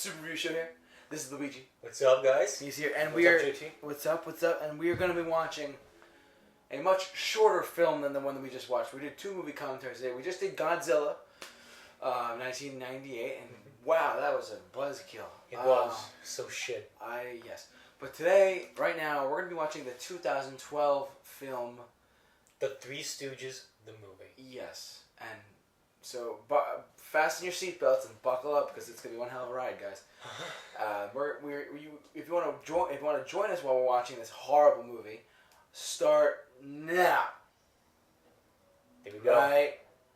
Super Review Show here. This is Luigi. What's up, guys? He's here, and What's up, JT? What's up? What's up? And we are going to be watching a much shorter film than the one that we just watched. We did 2 movie commentaries today. We just did Godzilla, 1998, and wow, that was a buzzkill. It was so shit. Yes, but today, right now, we're going to be watching the 2012 film, The Three Stooges, the movie. Yes, and so fasten your seatbelts and buckle up because it's gonna be one hell of a ride, guys. If you want to join us while we're watching this horrible movie, start now. Here we go. Right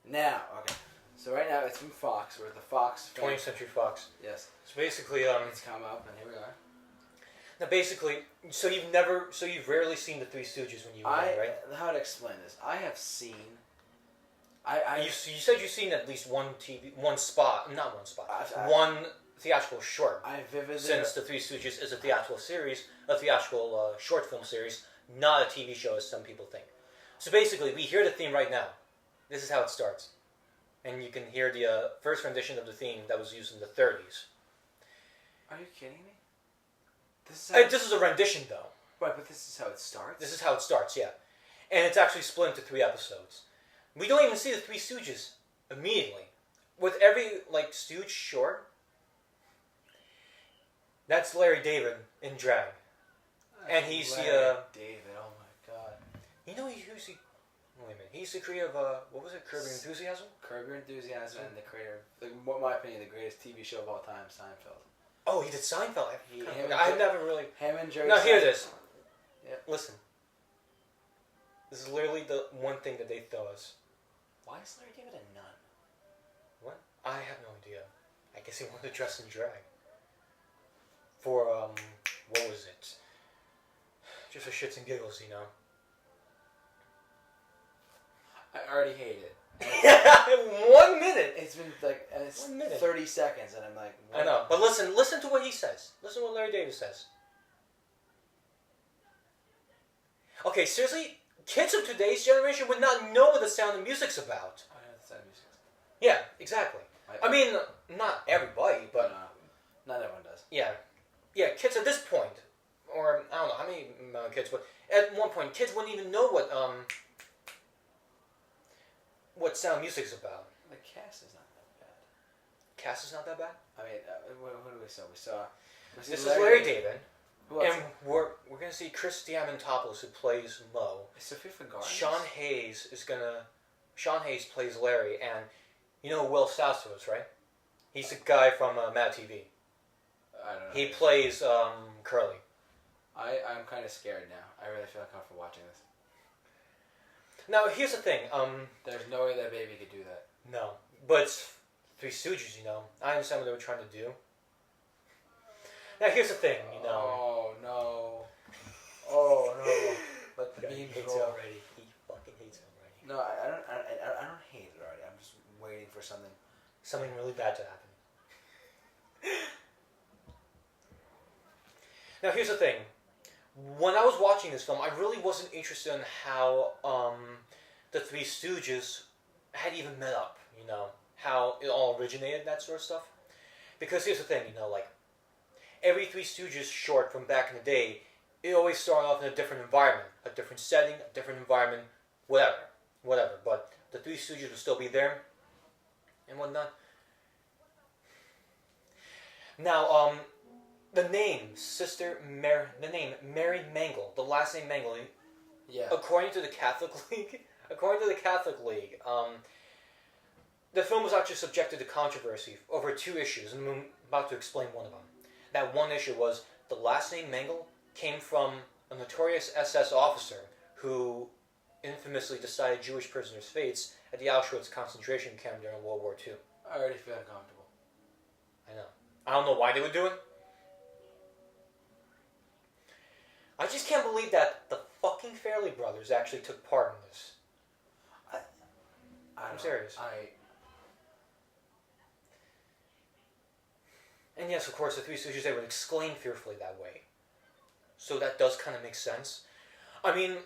now. Okay. So right now it's from Fox. We're at the Fox. 20th Century Fox. Yes. So basically, it's come up, and here we are. Now, basically, so you've rarely seen the Three Stooges when you were there, right? How to explain this? I have seen. You said you've seen at least one theatrical short. I vividly. Since the Three Stooges is a theatrical series, a theatrical short film series, not a TV show as some people think. So basically, we hear the theme right now. This is how it starts, and you can hear the first rendition of the theme that was used in the 30s. Are you kidding me? This is a rendition, though. Right, but this is how it starts? This is how it starts, yeah. And it's actually split into 3 episodes. We don't even see the Three Stooges immediately. With every, Stooge short, that's Larry David in drag. And he's Larry David, oh my god. You know, wait a minute. He's the creator of, what was it, Curb Your Enthusiasm? Curb Your Enthusiasm and the creator, in my opinion, the greatest TV show of all time, Seinfeld. Oh, he did Seinfeld. I've never really... Him and Jerry. Now, hear this. Yep. Listen. This is literally the one thing that they throw us. Why is Larry David a nun? What? I have no idea. I guess he wanted to dress in drag. For, what was it? Just for shits and giggles, you know? I already hate it. 1 minute! It's been it's 1 minute. 30 seconds, and I'm like... What? I know, but listen to what he says. Listen to what Larry David says. Okay, seriously? Kids of today's generation would not know what The Sound of Music's about. I know The Sound of Music. Yeah, exactly. I mean, not everybody, but... No, not everyone does. Yeah. Yeah, kids at this point, or I don't know how many kids, but at one point, kids wouldn't even know what Sound of Music's about. The cast is not that bad. Cast is not that bad? I mean, what do we saw? We saw This is Larry David. And we're going to see Chris Diamantopoulos, who plays Mo. Sophia Vergara. Sean Hayes plays Larry, and you know who Will Sasso is, right? He's the guy from Mad TV. I don't know. He plays Curly. I'm kind of scared now. I really feel uncomfortable watching this. Now, here's the thing. There's no way that baby could do that. No, but it's Three Stooges, you know. I understand what they were trying to do. Now, here's the thing, you know. Oh, no. Oh, no. Let the beam hates it already. He fucking hates it already. No, I don't hate it already. I'm just waiting for something really bad to happen. Now, here's the thing. When I was watching this film, I really wasn't interested in how the Three Stooges had even met up, you know, how it all originated, that sort of stuff. Because here's the thing, you know, every Three Stooges short from back in the day, it always started off in a different environment, a different setting, a different environment, whatever. But the Three Stooges would still be there and whatnot. Now, the name Mary Mangle, the last name Mangle. Yeah. According to the Catholic League, the film was actually subjected to controversy over 2 issues, and I'm about to explain one of them. That one issue was the last name Mangle came from a notorious SS officer who infamously decided Jewish prisoners' fates at the Auschwitz concentration camp during World War II. I already feel uncomfortable. I know. I don't know why they would do it. I just can't believe that the fucking Fairley brothers actually took part in this. I'm serious. And yes, of course, the Three Stooges, they would exclaim fearfully that way. So that does kind of make sense. I mean,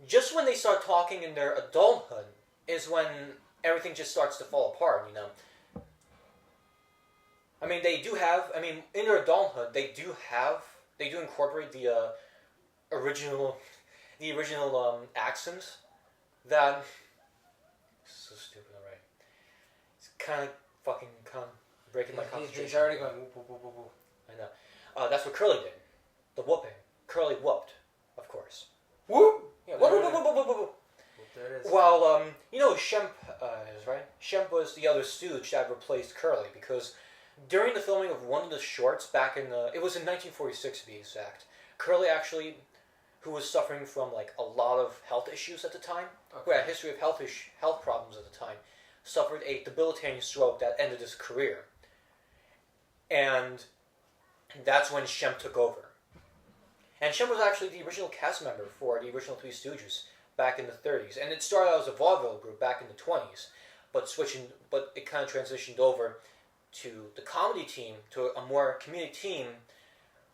just when they start talking in their adulthood is when everything just starts to fall apart, you know. I mean, they do have. I mean, in their adulthood, they do incorporate the original, accents. That so stupid, alright. It's kind of breaking my concentration. He's already going whoop, whoop, whoop, whoop, whoop. I know. That's what Curly did. The whooping. Curly whooped, of course. Whoop! Yeah, whoop, whoop, whoop, whoop, whoop, whoop. There it is. While, Shemp is right. Shemp was the other stooge that replaced Curly because during the filming of one of the shorts back in it was in 1946 to be exact. Curly actually, who was suffering from like a lot of health issues at the time, who had a history of health problems at the time, suffered a debilitating stroke that ended his career. And that's when Shemp took over. And Shemp was actually the original cast member for the original Three Stooges back in the 30s. And it started out as a vaudeville group back in the 20s, but it kind of transitioned over to the comedy team, to a more comedic team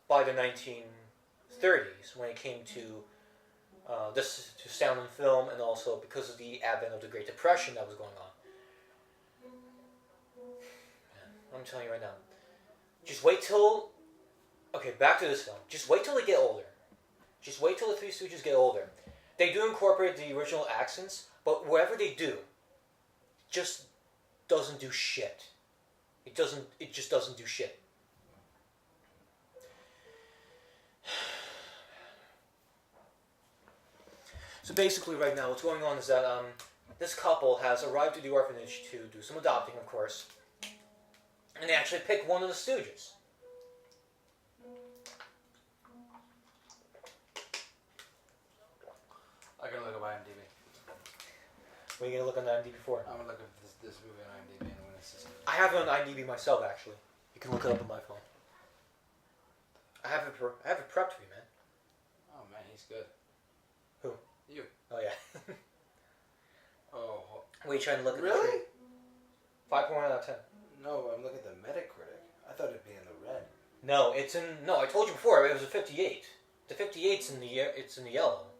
by the 1930s when it came to to sound and film, and also because of the advent of the Great Depression that was going on. Man, I'm telling you right now. Just wait till... Okay, back to this film. Just wait till they get older. Just wait till the Three Stooges get older. They do incorporate the original accents, but whatever they do, just doesn't do shit. It just doesn't do shit. So basically right now what's going on is that this couple has arrived at the orphanage to do some adopting, of course. And they actually pick one of the Stooges. I gotta look at IMDb. What are you gonna look on IMDb for? I'm gonna look at this movie on IMDb and when it's just... I have it on IMDb myself, actually. You can look it up on my phone. I have it prepped for you, man. Oh man, he's good. Who? You. Oh yeah. Oh. What are you trying to look at? Really? 5.1 out of 10. No, I'm looking at the Metacritic. I thought it'd be in the red. No, No, I told you before. It was a 58. The 58's in the yellow.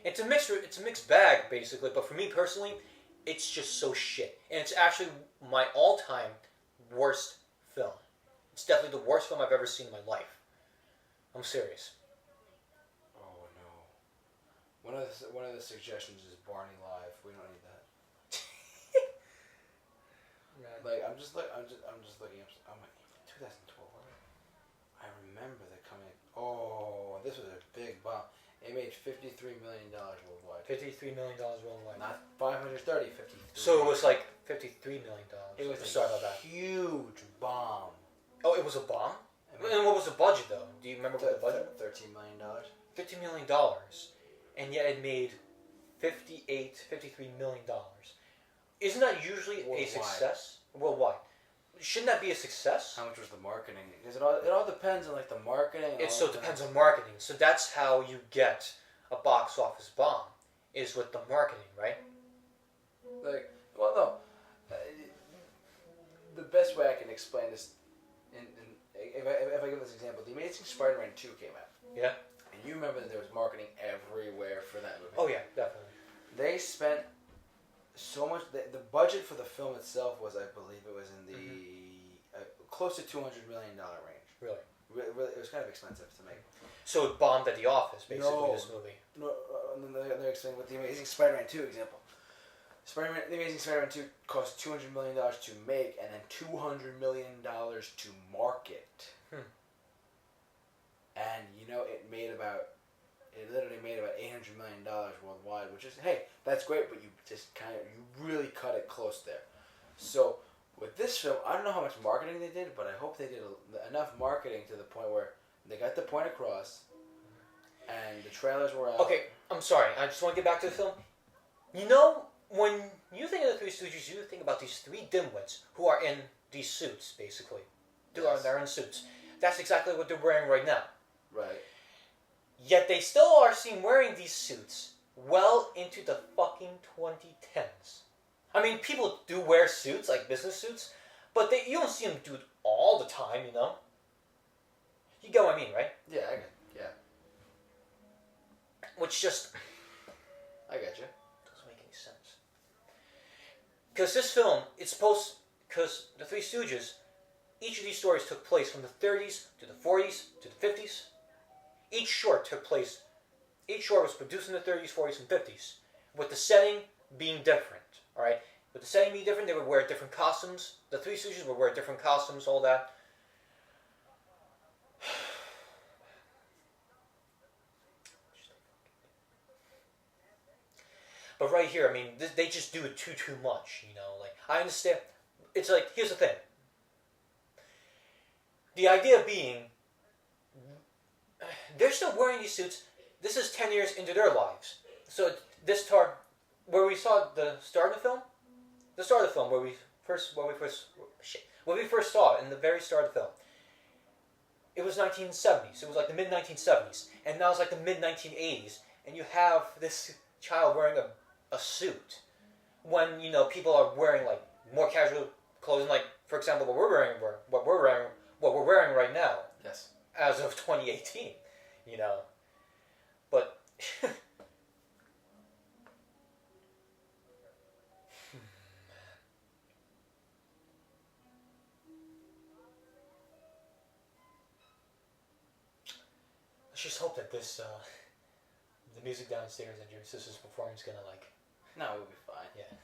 It's a mixed bag basically. But for me personally, it's just so shit. And it's actually my all-time worst film. It's definitely the worst film I've ever seen in my life. I'm serious. Oh no. One of the suggestions is Barney Live. We don't need that. Like I'm just looking up. I'm like 2012. I remember that coming. Oh, this was a big bomb. It made $53 million worldwide. $53 million worldwide. Not 530, 53. So it was like $53 million. It was a huge bomb. Oh, it was a bomb? And what was the budget though? Do you remember what the budget? $13 million. $50 million. And yet it made $53 million. Isn't that usually Worldwide. a success? Worldwide. Shouldn't that be a success? How much was the marketing? Because it all depends on like the marketing. It depends on marketing. So that's how you get a box office bomb, is with the marketing, right? Like, well, no. The best way I can explain this, if I give this example, The Amazing Spider-Man 2 came out. Yeah. And you remember that there was marketing everywhere for that movie. Oh yeah, definitely. They spent so much. The budget for the film itself was, I believe, it was in the close to $200 million range. Really? Really, it was kind of expensive to make. So it bombed at the office, basically. No. This movie. No, they're explaining with The Amazing Spider-Man 2 example. The Amazing Spider-Man 2 cost $200 million to make, and then $200 million to market. And it literally made about $800 million worldwide, which is, hey, that's great, but you really cut it close there. So with this film, I don't know how much marketing they did, but I hope they did enough marketing to the point where they got the point across, and the trailers were out. Okay, I'm sorry. I just want to get back to the film. When you think of the Three Stooges, you think about these three dimwits who are in these suits, basically. They're in suits. That's exactly what they're wearing right now. Right. Yet they still are seen wearing these suits well into the fucking 2010s. I mean, people do wear suits, like business suits, but you don't see them do it all the time, You get what I mean, right? Yeah, I get. Yeah. Which just... I get you. Doesn't make any sense. Because this film, because the Three Stooges, each of these stories took place from the 30s to the 40s to the 50s. Each short was produced in the 30s, 40s, and 50s, with the setting being different. All right, with the setting being different, they would wear different costumes. The Three Stooges would wear different costumes, all that. But right here, I mean, they just do it too much, you know. Like, I understand. It's like, here's the thing. The idea being, they're still wearing these suits. This is 10 years into their lives. So where we saw the start of the film, where we first saw it in the very start of the film, it was 1970s. It was like the mid 1970s, and now it's like the mid 1980s, and you have this child wearing a suit when, you know, people are wearing like more casual clothing, like, for example, what we're wearing right now. Yes. As of 2018, you know. But let's just hope that the music downstairs and your sister's performance is gonna like. No, we'll be fine. Yeah.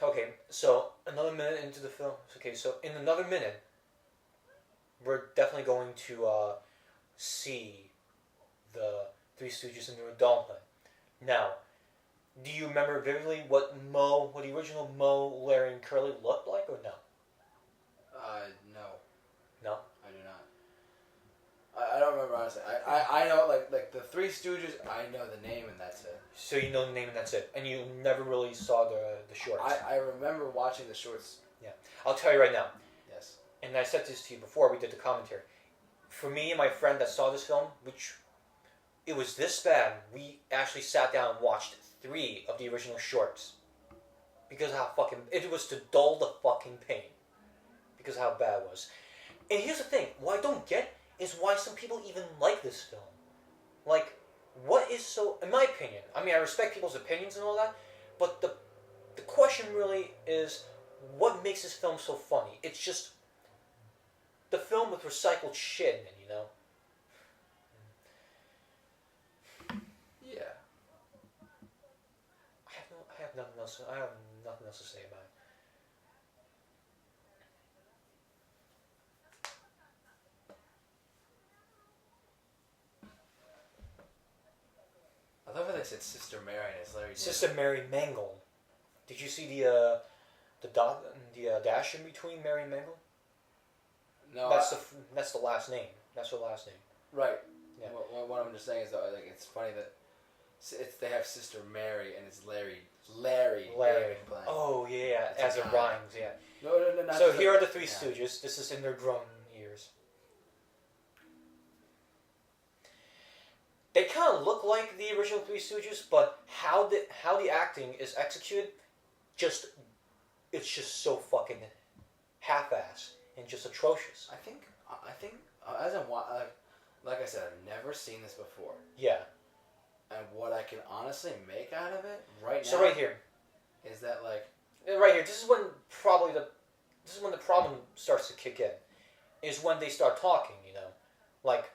Okay, so another minute into the film. Okay, so in another minute, we're definitely going to see the Three Stooges in their adulthood. Now, do you remember vividly what the original Moe, Larry, and Curly looked like, or no? No. No? I do not. I don't remember, honestly. I know, like the Three Stooges, I know the name and that's it. So you know the name and that's it. And you never really saw the shorts. I remember watching the shorts. Yeah. I'll tell you right now. Yes. And I said this to you before we did the commentary. For me and my friend that saw this film, which it was this bad, we actually sat down and watched 3 of the original shorts. Because of how fucking... It was to dull the fucking pain. Because of how bad it was. And here's the thing. What I don't get is why some people even like this film. Like, what is so... In my opinion, I mean, I respect people's opinions and all that, but the question really is, what makes this film so funny? It's just the film with recycled shit in it, you know? Yeah. I have nothing else to say about it. I love how they said Sister Mary and it's Larry. Sister Mary Mangle. Did you see the dash in between Mary and Mangle? No. That's the last name. That's her last name. Right. Yeah. What I'm just saying is that, like, it's funny that they have Sister Mary and it's Larry. Larry. Playing. Oh yeah, That's as it a rhymes, yeah. No. Not So here are the Three Stooges. This is in their grown years. They kind of look like the original Three Stooges, but how the acting is executed, it's just so fucking half-ass and just atrocious. I think as I'm like I said, I've never seen this before. Yeah. And what I can honestly make out of it right now. So right here is that, like, right here. This is when the problem starts to kick in. Is when they start talking, you know, like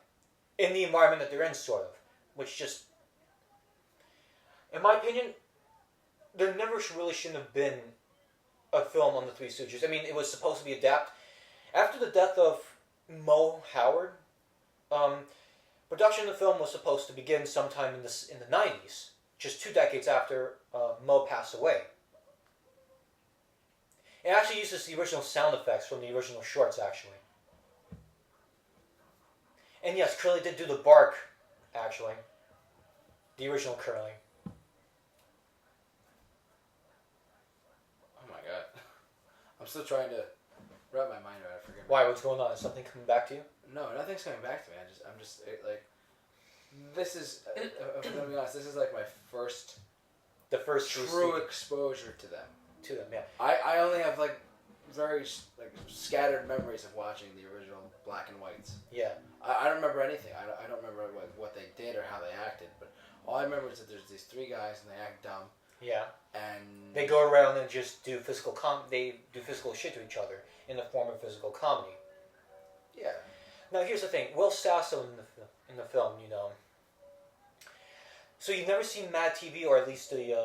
in the environment that they're in, sort of. Which just, in my opinion, there never really shouldn't have been a film on the Three Stooges. I mean, it was supposed to be adapted. After the death of Moe Howard, production of the film was supposed to begin sometime in the 90s, just 2 decades after Moe passed away. It actually uses the original sound effects from the original shorts, actually. And yes, Curly did do the bark, actually. The original Curly. oh my god, I'm still trying to wrap my mind around it. Forget. Why? What's going on? Is something coming back to you? No, nothing's coming back to me. Like, this is, if I'm gonna be honest, this is like my first The first true exposure to them. To them, yeah. I only have like very like scattered memories of watching the original black and whites. Yeah. I don't remember anything. I don't remember what they did or how they acted, but all I remember is that there's these 3 guys and they act dumb. Yeah. And they go around and just do they do physical shit to each other in the form of physical comedy. Yeah. Now here's the thing: Will Sasso in the film, So you've never seen Mad TV, or at least the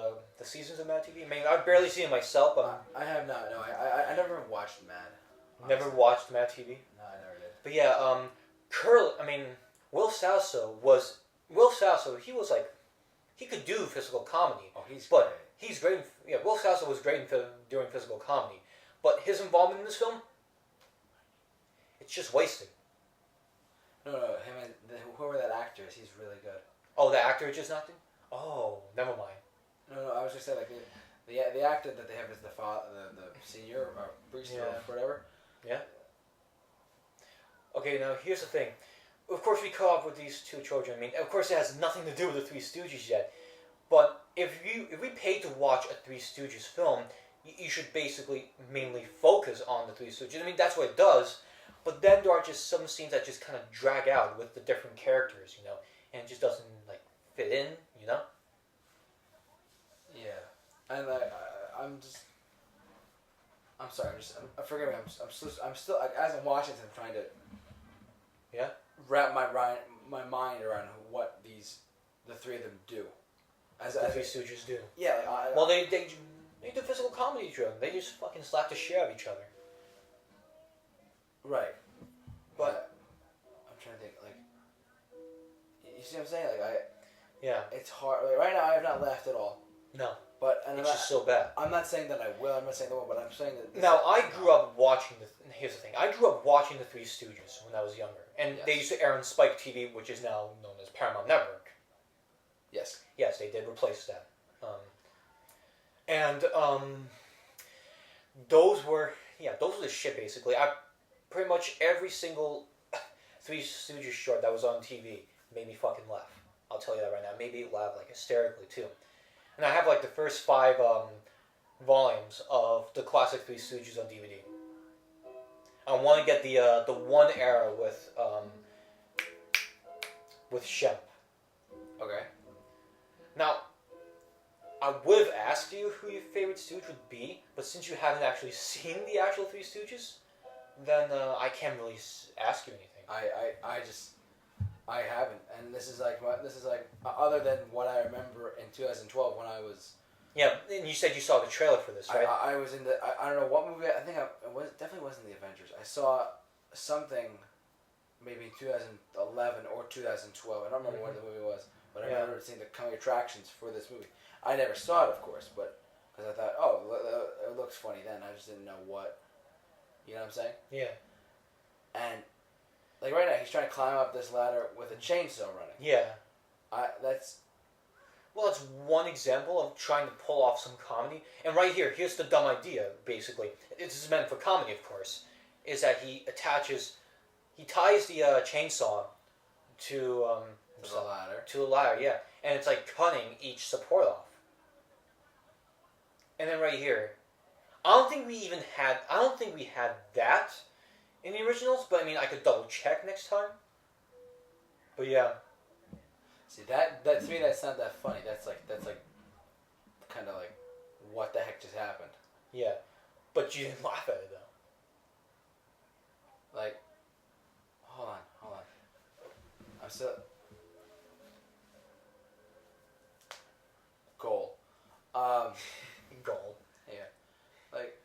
seasons of Mad TV? I mean, I've barely seen it myself, but I have not. No, I never watched Mad. Never watched Mad TV. No, I never did. But yeah, Will Sasso. He was like, he could do physical comedy. Oh, he's but great. He's great. Will Sasso was great doing physical comedy, but his involvement in this film, it's just wasted. No, him and whoever that actor is, he's really good. Oh, the actor just not doing? Oh, never mind. No, I was just saying, like, the actor that they have is the senior or priest or whatever. Yeah. Okay, now here's the thing. Of course, we caught up with these two children. I mean, of course, it has nothing to do with the Three Stooges yet. But if we paid to watch a Three Stooges film, you should basically mainly focus on the Three Stooges. I mean, that's what it does. But then there are just some scenes that just kind of drag out with the different characters, and it just doesn't like fit in, Yeah, and I'm sorry. Forgive me. I'm still as I'm watching this, I'm trying to wrap my mind around what the three of them do. As the Three Stooges do. Yeah. They do physical comedy to them. They just fucking slap the shit out of each other. Right. But I'm trying to think. Like, you see what I'm saying? Like it's hard. Like, right now, I have not laughed at all. No. But it's just so bad. I'm not saying that I will. I'm not saying that I will. But I'm saying that. Now I grew up watching here's the thing. I grew up watching the Three Stooges when I was younger, and they used to air on Spike TV, which is now known as Paramount Network. Yes. Yes, they did replace that. Those were the shit basically. Pretty much every single Three Stooges short that was on TV made me fucking laugh. I'll tell you that right now. It made me laugh like hysterically too. And I have like the first 5 volumes of the classic Three Stooges on DVD. I want to get the one era with Shemp. Okay. Now, I would have asked you who your favorite Stooge would be, but since you haven't actually seen the actual Three Stooges, then I can't really ask you anything. I haven't, and this is like other than what I remember in 2012 when I was. Yeah, and you said you saw the trailer for this, right? I was in I don't know what movie. I think it definitely wasn't the Avengers. I saw something, maybe 2011 or 2012. I don't remember what the movie was, but I remember seeing the coming attractions for this movie. I never saw it, of course, but because I thought, it looks funny then. I just didn't know what. You know what I'm saying? Yeah. And like right now, he's trying to climb up this ladder with a chainsaw running. Yeah. That's one example of trying to pull off some comedy. And right here, here's the dumb idea, basically. This is meant for comedy, of course. Is that he ties the chainsaw to the ladder. To the ladder, yeah. And it's like cutting each support off. And then right here, I don't think we had that in the originals, but I mean, I could double check next time. But yeah. See that to me, that's not that funny. That's like kind of like, what the heck just happened? Yeah, but you didn't laugh at it though. Like, hold on. I'm still goal. Goal. Yeah, like.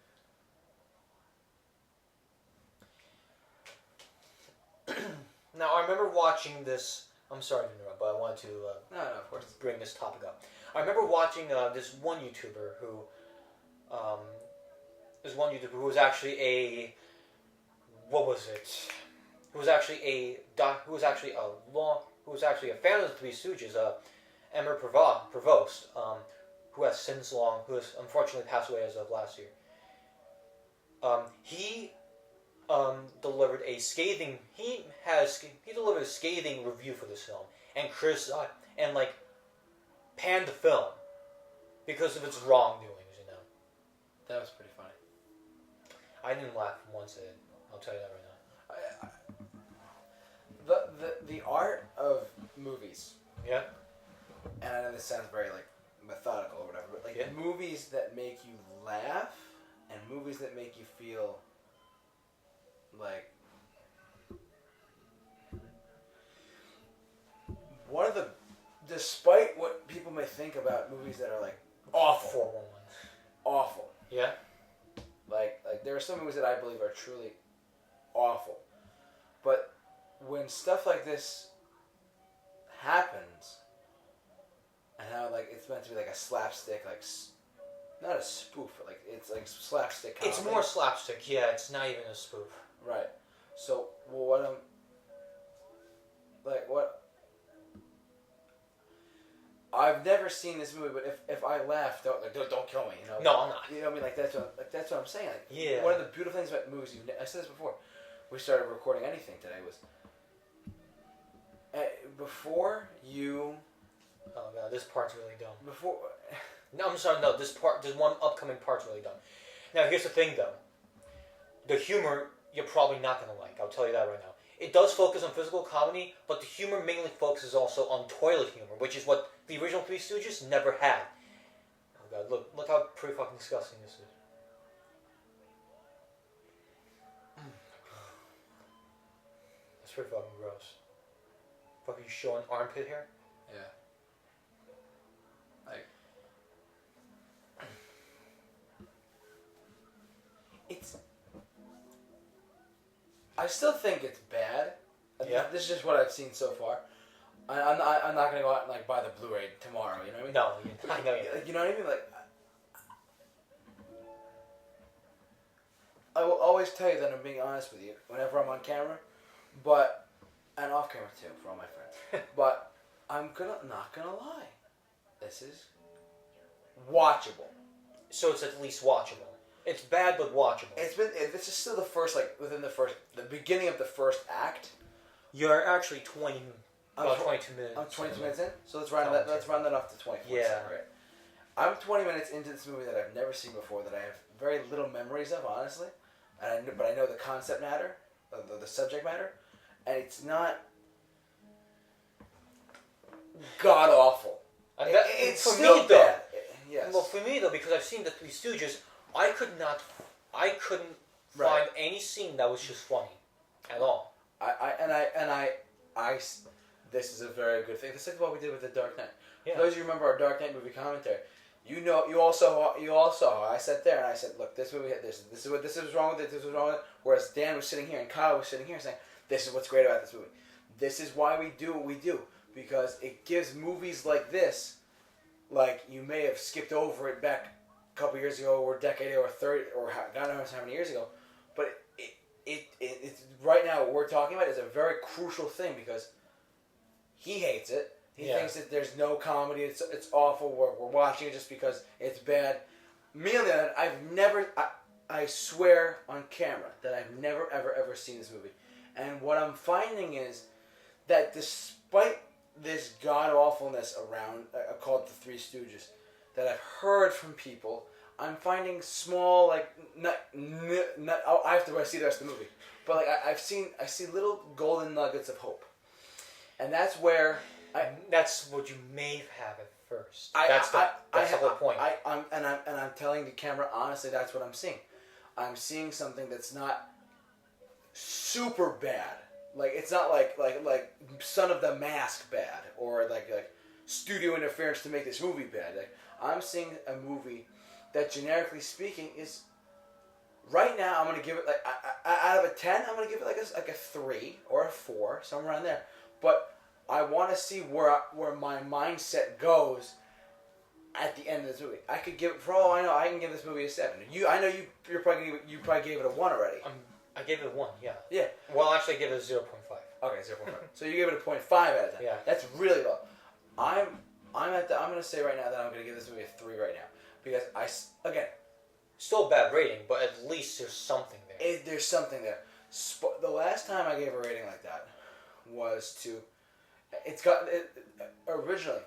Now I remember watching this. I'm sorry to interrupt, but I wanted to No, of course. bring this topic up. I remember watching this one YouTuber who was actually a Who was actually a fan of the Three Stooges. Emmer Provost, who has unfortunately passed away as of last year. He delivered a scathing review for this film and criticized and panned the film because of its wrongdoings. That was pretty funny. I didn't laugh once at it. I'll tell you that right now. The art of movies. Yeah. And I know this sounds very methodical or whatever, but like movies that make you laugh and movies that make you feel like one of the, despite what people may think about movies that are like awful, awful. Yeah. Like there are some movies that I believe are truly awful, but when stuff like this happens, and how like it's meant to be like a slapstick, like not a spoof, but like it's like slapstick comedy. It's more slapstick. Yeah, it's not even a spoof. Right. So what I've never seen this movie, but if I laugh, don't kill me, you know. No, I'm not. You know what I mean? Like that's what I'm saying. Like, yeah. One of the beautiful things about movies, I said this before, we started recording anything today, was before you. Oh god, this part's really dumb. Before. No, I'm sorry. No, this one upcoming part's really dumb. Now here's the thing, though. The humor you're probably not gonna like. I'll tell you that right now. It does focus on physical comedy, but the humor mainly focuses also on toilet humor, which is what the original Three Stooges never had. Oh god, look how pretty fucking disgusting this is. That's pretty fucking gross. Fucking showing armpit hair? Yeah. Like. I still think it's bad. Yeah. This is just what I've seen so far. I'm not gonna go out and like buy the Blu-ray tomorrow. You know what I mean? No, I know you. You know what I mean? Like, I will always tell you that I'm being honest with you whenever I'm on camera, and off camera too for all my friends. But I'm not gonna lie. This is watchable. So it's at least watchable. It's bad but watchable. This is still the first, like within the beginning of the first act. You're actually 22 minutes. I'm 22 minutes in, so let's round that off to 24. Yeah. Right. I'm 20 minutes into this movie that I've never seen before, that I have very little memories of, honestly, but I know the concept matter, the subject matter, and it's not god awful. It's for still me, though. bad. Yes. Well, for me though, because I've seen the Three Stooges, I couldn't Right. find any scene that was just funny, at all. This is a very good thing. This is what we did with The Dark Knight. Yeah. For those of you who remember our Dark Knight movie commentary, you all saw. I sat there and I said, look, this movie, this is wrong with it. This was wrong with it. Whereas Dan was sitting here and Kyle was sitting here saying, this is what's great about this movie. This is why we do what we do, because it gives movies like this, like you may have skipped over it back a couple years ago, or a decade, or 30, or God knows how many years ago, but it's right now what we're talking about is a very crucial thing, because he hates it. He thinks that there's no comedy. It's awful. We're watching it just because it's bad. Me on the other hand, I swear on camera that I've never ever seen this movie, and what I'm finding is that despite this god awfulness around called the Three Stooges that I've heard from people, I'm finding small, like, I have to see the rest of the movie, but like I see little golden nuggets of hope, and that's where that's what you may have at first. That's the whole point. I'm telling the camera honestly, that's what I'm seeing. I'm seeing something that's not super bad. Like it's not like Son of the Mask bad, or like studio interference to make this movie bad. Like I'm seeing a movie that, generically speaking, is right now. I'm gonna give it like out of a 10. I'm gonna give it like a 3 or a 4, somewhere around there. But I want to see where my mindset goes at the end of this movie. I could give, for all I know, I can give this movie a 7. I know you probably gave it a 1 already. I gave it a 1. Yeah. Yeah. Well, actually, I gave it a 0.5. Okay, 0.5. So you gave it a 0.5 out of 10. Yeah. That's really low. I'm gonna say right now that I'm gonna give this movie a 3 right now, because still a bad rating, but at least there's something there. There's something there. The last time I gave a rating like that was to. Originally,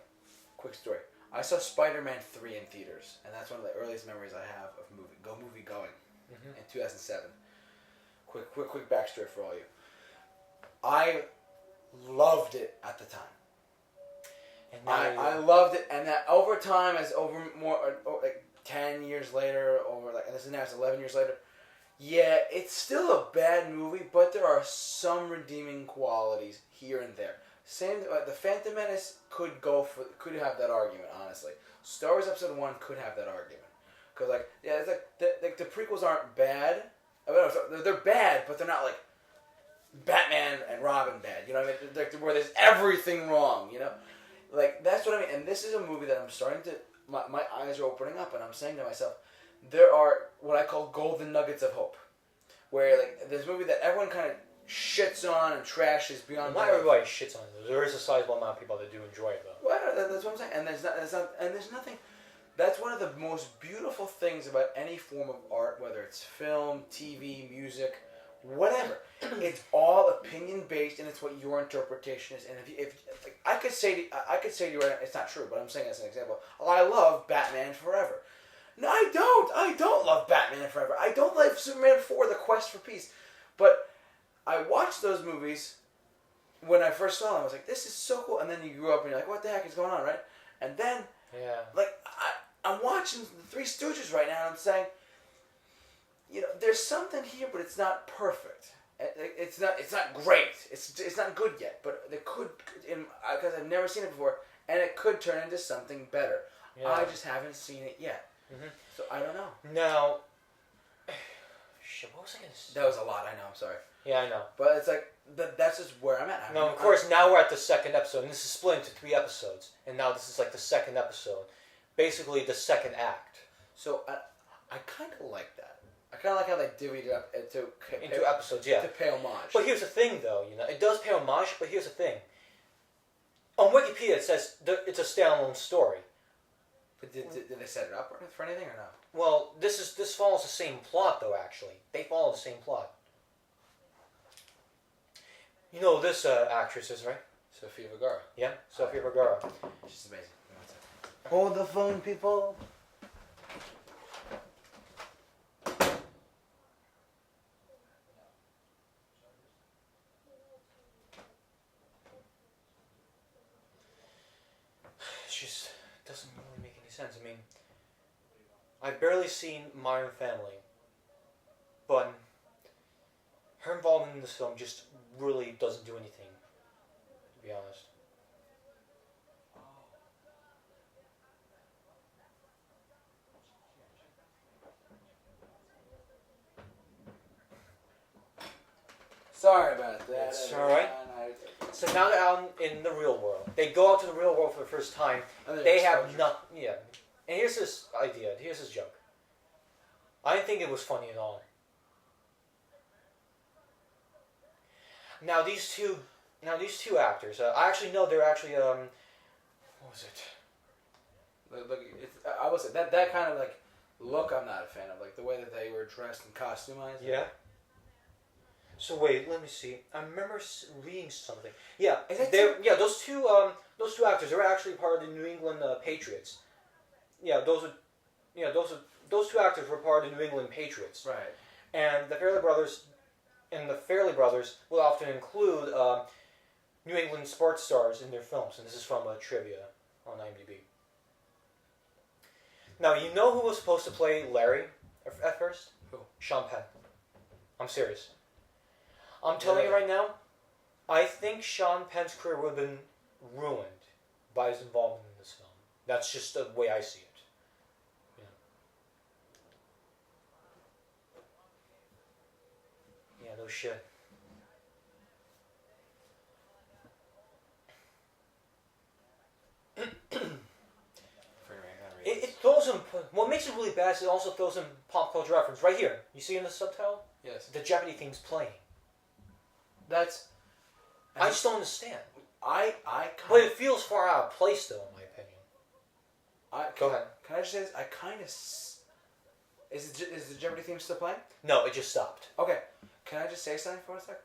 quick story. I saw Spider-Man 3 in theaters, and that's one of the earliest memories I have of movie going in 2007. Quick backstory for all you. I loved it at the time. And I loved it, and that over time, as over more like 10 years later, or like, and this is now it's 11 years later. Yeah, it's still a bad movie, but there are some redeeming qualities here and there. Same, the Phantom Menace could have that argument. Honestly, Star Wars Episode 1 could have that argument, because like it's like the prequels aren't bad. I mean, they're bad, but they're not like Batman and Robin bad. You know what I mean? Like, where there's everything wrong. You know, like that's what I mean. And this is a movie that I'm starting to my eyes are opening up, and I'm saying to myself, there are what I call golden nuggets of hope, where like this movie that everyone kind of shits on and trashes beyond. Not everybody shits on it. There is a sizable amount of people that do enjoy it, though. Well, that's what I'm saying. And there's nothing. That's one of the most beautiful things about any form of art, whether it's film, TV, music, whatever. It's all opinion based, and it's what your interpretation is. And if like, I could say to you right now, it's not true, but I'm saying as an example. Oh, I love Batman Forever. No, I don't. I don't love Batman Forever. I don't like Superman 4: The Quest for Peace. But I watched those movies when I first saw them. I was like, this is so cool. And then you grew up and you're like, what the heck is going on, right? And then, like, I'm watching the Three Stooges right now, and I'm saying, you know, there's something here, but it's not perfect. It's not great. It's not good yet, but it could, because I've never seen it before, and it could turn into something better. Yeah. I just haven't seen it yet. Mm-hmm. So I don't know. Now, shit, what was I going to say? That was a lot, I know, I'm sorry. Yeah, I know. But it's like, that's just where I'm at. Now, of course, now we're at the second episode, and this is split into 3 episodes, and now this is like the second episode. Basically, the second act. So, I kind of like that. I kind of like how they divvied it up into episodes, yeah. To pay homage. But here's the thing, though, you know, it does pay homage, but here's the thing. On Wikipedia, it says it's a standalone story. But did they set it up for anything or no? Well, this follows the same plot, though, actually. They follow the same plot. You know who this actress is, right? Sofia Vergara. Yeah, Sofia Vergara. She's amazing. Hold the phone, people. It just doesn't really make any sense. I mean, I've barely seen Modern Family, but her involvement in this film just really doesn't do anything, to be honest. Sorry about that. It's alright. So now they're out in the real world. They go out to the real world for the first time. They have nothing. Yeah. And here's this idea. Here's this joke. I didn't think it was funny at all. Now these two actors. I actually know they're actually what was it? Look, I will say that kind of like look. I'm not a fan of, like the way that they were dressed and costumized. Yeah. So wait, let me see. I remember reading something. Yeah, those two actors. They were actually part of the New England Patriots. Yeah, those two actors were part of the New England Patriots. Right. And the Fairley Brothers will often include New England sports stars in their films, and this is from trivia on IMDb. Now, you know who was supposed to play Larry at first? Who? Sean Penn. I'm serious. I'm telling you right now, I think Sean Penn's career would have been ruined by his involvement in this film. That's just the way I see it. Yeah, no shit. It throws him. What makes it really bad is it also throws in pop culture reference right here. You see in the subtitle? Yes. The Jeopardy theme's playing. I just don't understand. But it feels far out of place, though, in my opinion. Go ahead. Can I just say this? I kind of... Is the Jeopardy theme still playing? No, it just stopped. Okay. Can I just say something for a sec?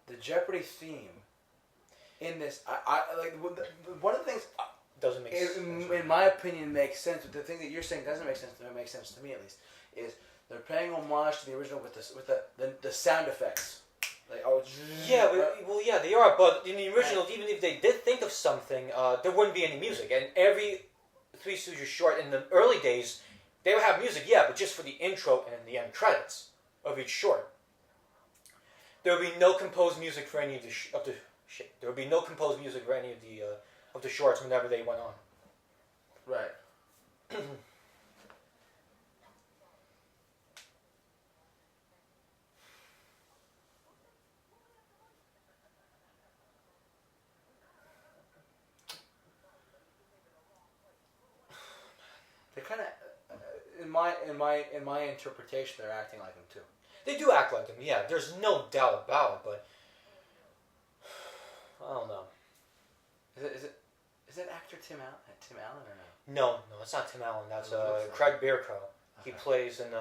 The Jeopardy theme in this... one of the things... Doesn't make sense. In my opinion, makes sense. But the thing that you're saying doesn't make sense. It makes sense to me, at least. Is they're paying homage to the original with the sound effects. Like, oh, Yeah, well, yeah, they are. But in the original, even if they did think of something, there wouldn't be any music. And every Three Stooges short in the early days, they would have music, yeah, but just for the intro and the end credits of each short. There would be no composed music for any of the There would be no composed music for any of the shorts whenever they went on. Right. They kind of, in my interpretation, they're acting like them too. They do act like them, yeah. There's no doubt about it, but I don't know. Is that actor Tim Allen or no? No, it's not Tim Allen. That's It Craig Bierko. He Okay. plays in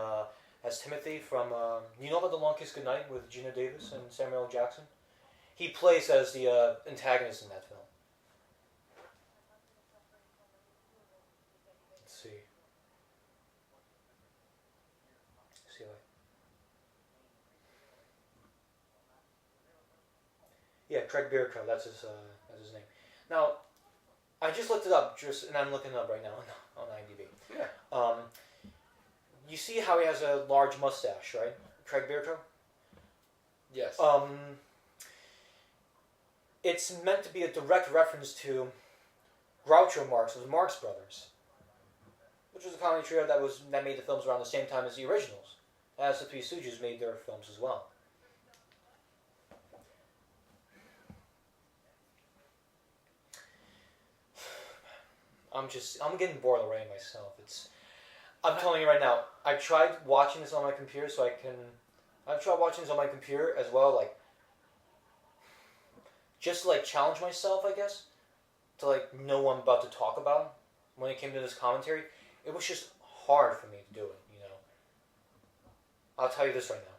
as Timothy from you know about The Long Kiss Goodnight with Gina Davis and Samuel L. Jackson. He plays as the antagonist in that film. Let's see. Yeah, Craig Bierko. That's his name. Now, I just looked it up, and I'm looking it up right now on IMDb. Yeah. You see how he has a large mustache, right? Craig Bierko? Yes. It's meant to be a direct reference to Groucho Marx of the Marx Brothers, which was a comedy trio that made the films around the same time as the originals, as the Three Stooges made their films as well. I'm getting bored already myself. I'm telling you right now, I tried watching this on my computer I've tried watching this on my computer as well, like, just to, like, challenge myself, I guess, to, like, know what I'm about to talk about when it came to this commentary. It was just hard for me to do it, you know. I'll tell you this right now.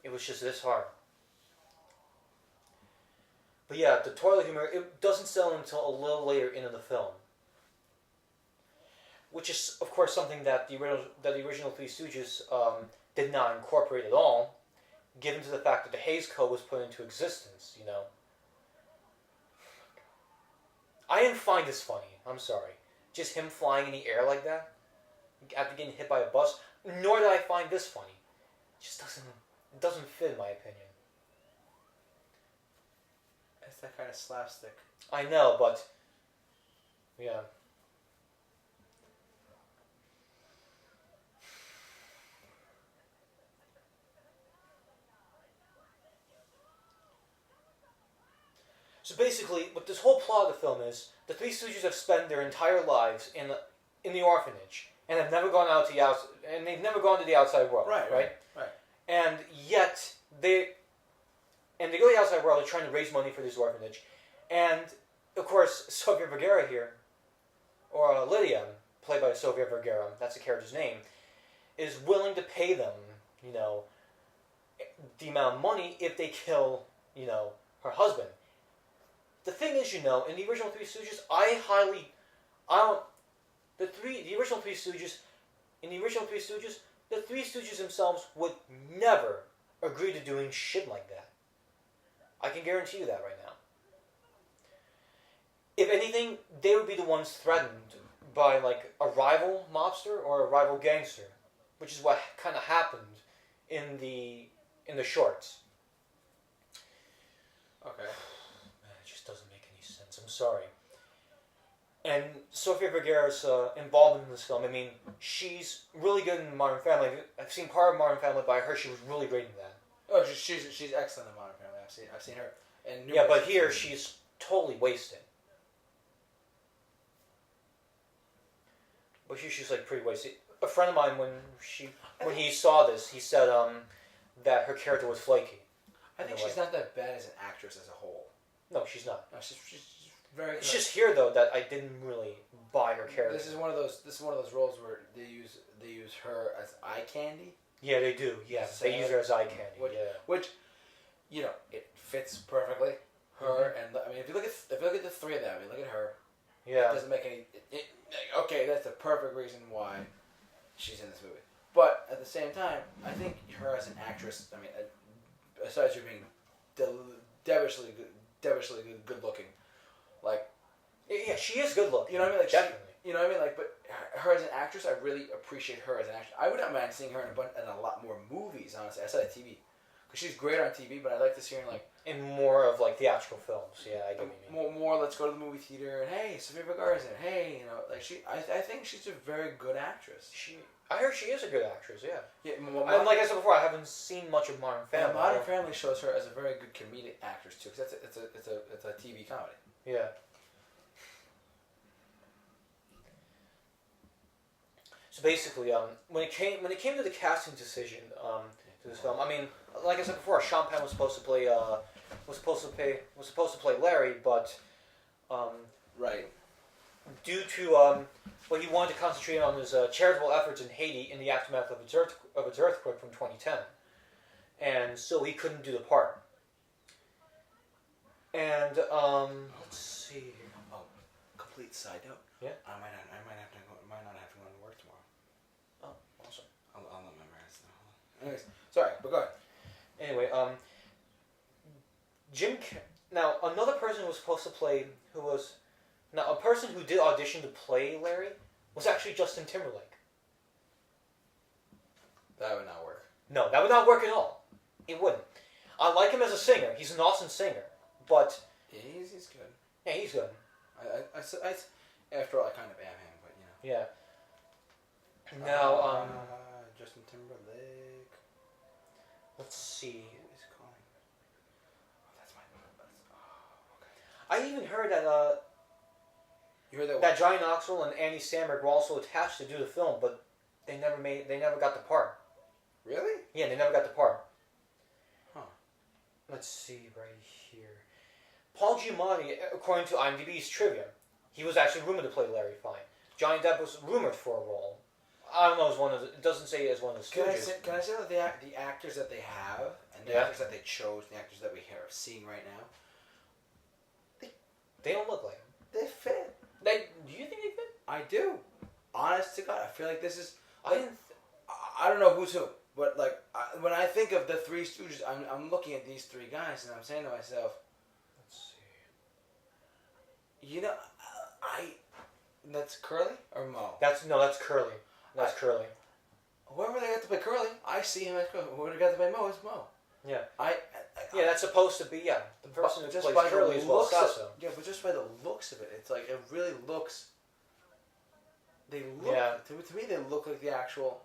It was just this hard. But yeah, the toilet humor, it doesn't sell until a little later into the film. Which is, of course, something that the original Three Stooges did not incorporate at all, given to the fact that the Hays Code was put into existence, you know. I didn't find this funny, I'm sorry. Just him flying in the air like that, after getting hit by a bus, nor did I find this funny. It just doesn't fit, in my opinion. It's that kind of slapstick. I know, but, yeah. So basically, what this whole plot of the film is, the Three Stooges have spent their entire lives in the orphanage and have never gone out to the outside, and they've never gone to the outside world, right? And yet they go to the outside world. They're trying to raise money for this orphanage, and of course, Sofia Vergara here, or Lydia, played by Sofia Vergara, that's the character's name, is willing to pay them, you know, the amount of money if they kill, you know, her husband. The thing is, you know, in the original Three Stooges, the original Three Stooges, the Three Stooges themselves would never agree to doing shit like that. I can guarantee you that right now. If anything, they would be the ones threatened by, like, a rival mobster or a rival gangster, which is what kind of happened in the shorts. Okay. Doesn't make any sense. I'm sorry. And Sofia Vergara's involvement in this film, I mean, she's really good in Modern Family. I've seen part of Modern Family by her. She was really great in that. Oh, she's excellent in Modern Family. I've seen her. And yeah, but here she's totally wasted. But she's like pretty wasted. A friend of mine, when he saw this, he said that her character was flaky. I think she's not that bad as an actress as a whole. No, she's not. No, she's very. It's just here though that I didn't really buy her character. This is one of those roles where they use her as eye candy. Yeah, they do. Yeah, they use her as eye candy. Which, you know, it fits perfectly. Her and I mean, if you look at the three of them, I mean, look at her. Yeah. It doesn't make any. Okay, that's the perfect reason why she's in this movie. But at the same time, I think her as an actress, I mean, besides her being devilishly good looking. Like, Yeah, she is good looking. you know what I mean? Like, Definitely. you know what I mean? Like, but her as an actress, I really appreciate her as an actress. I would not mind seeing her in a lot more movies, honestly. I said TV. Because she's great on TV, but I'd like to see her in, like... In more of, like, theatrical films. Yeah, I get what you mean. More, let's go to the movie theater, and hey, Sofia Vergara's in it. Hey, you know, like, I think she's a very good actress. I heard she is a good actress, yeah. Yeah, And like I said before, I haven't seen much of Modern Family. Yeah, Modern Family shows her as a very good comedic actress, too, because it's a TV comedy. Yeah. So basically, when it came to the casting decision to this film, I mean, like I said before, Sean Penn was supposed to play Larry, but Right. due to he wanted to concentrate on his charitable efforts in Haiti in the aftermath of its earthquake from 2010, and so he couldn't do the part. And let's see here. Oh, complete side note. Yeah. I might not have to go to work tomorrow. Oh, awesome. I'll let my parents know. Anyways, sorry, but go ahead. Anyway, now another person who was supposed to play, a person who did audition to play Larry was actually Justin Timberlake. That would not work. No, that would not work at all. It wouldn't. I like him as a singer. He's an awesome singer, but Yeah, he's good. yeah, he's good. After all, I kind of am him, but you know. Yeah. Now, Justin Timberlake. let's see. Who is calling? Oh, that's my. Okay. I even heard that You heard that? that Johnny Knoxville and Andy Samberg were also attached to do the film, but they never got the part. Really? Yeah, they never got the part. Huh. Let's see right here. Paul Giamatti, according to IMDb's trivia, he was actually rumored to play Larry Fine. Johnny Depp was rumored for a role. I don't know as one of the, it doesn't say as one of the Stooges. Can I say that the actors that they have and the Yeah. actors that they chose, the actors that we are seeing right now, They don't look like him. they fit. Do you think they fit? I do. Honest to God, I feel like this is. I didn't. I don't know who's who, but like when I think of the Three Stooges, I'm looking at these three guys and I'm saying to myself, Let's see. you know, that's Curly or Mo. That's Curly. That's Curly. Whoever they got to play Curly, I see him as Curly. Whoever they got to play Mo is Mo. Yeah. Yeah, that's supposed to be the person who just plays by Curly the is Will looks Sasso. yeah, but just by the looks of it, it's like it really looks. They look to me. They look like the actual.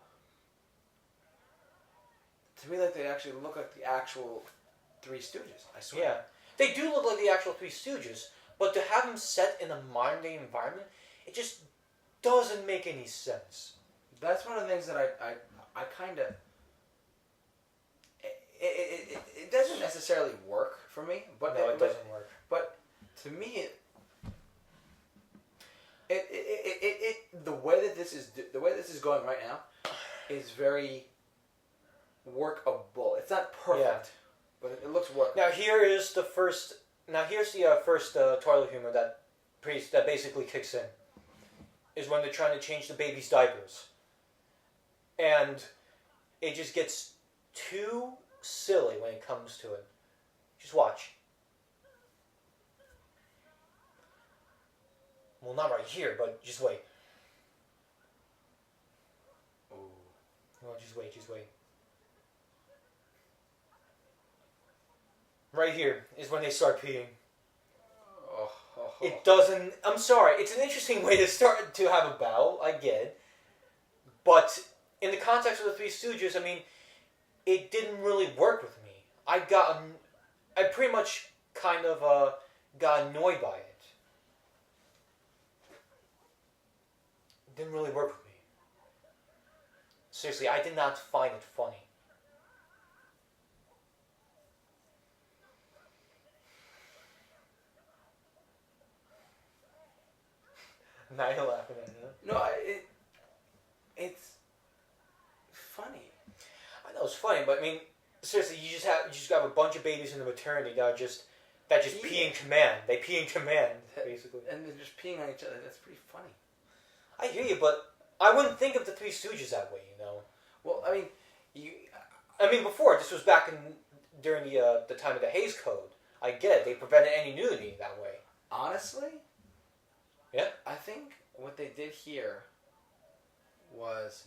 To me, like they actually look like the actual Three Stooges. I swear. Yeah, they do look like the actual Three Stooges, but to have them set in a modern day environment, it just doesn't make any sense. That's one of the things that I kind of. It doesn't necessarily work for me, but No, it doesn't work. But to me, the way that this is going right now is very workable. It's not perfect, but it looks workable. Now here's the first toilet humor that basically kicks in. Is when they're trying to change the baby's diapers, and it just gets too silly when it comes to it. Just watch. Well, not right here, but just wait. Ooh. No, just wait. Right here is when they start peeing. It doesn't... I'm sorry. It's an interesting way to start to have a bowel. I get it. But in the context of the Three Stooges, I mean, it didn't really work with me. I pretty much kind of got annoyed by it. It didn't really work with me. Seriously, I did not find it funny. Now you're laughing at it. No, it's funny. I know it's funny, but I mean, seriously, you just got a bunch of babies in the maternity that just pee in command. They pee in command, basically. And they're just peeing on each other. That's pretty funny. I hear you, but I wouldn't think of the Three Stooges that way, you know. Well, I mean, before this was back in during the time of the Hays Code. I get it. They prevented any nudity that way. Honestly, Yeah. I think what they did here was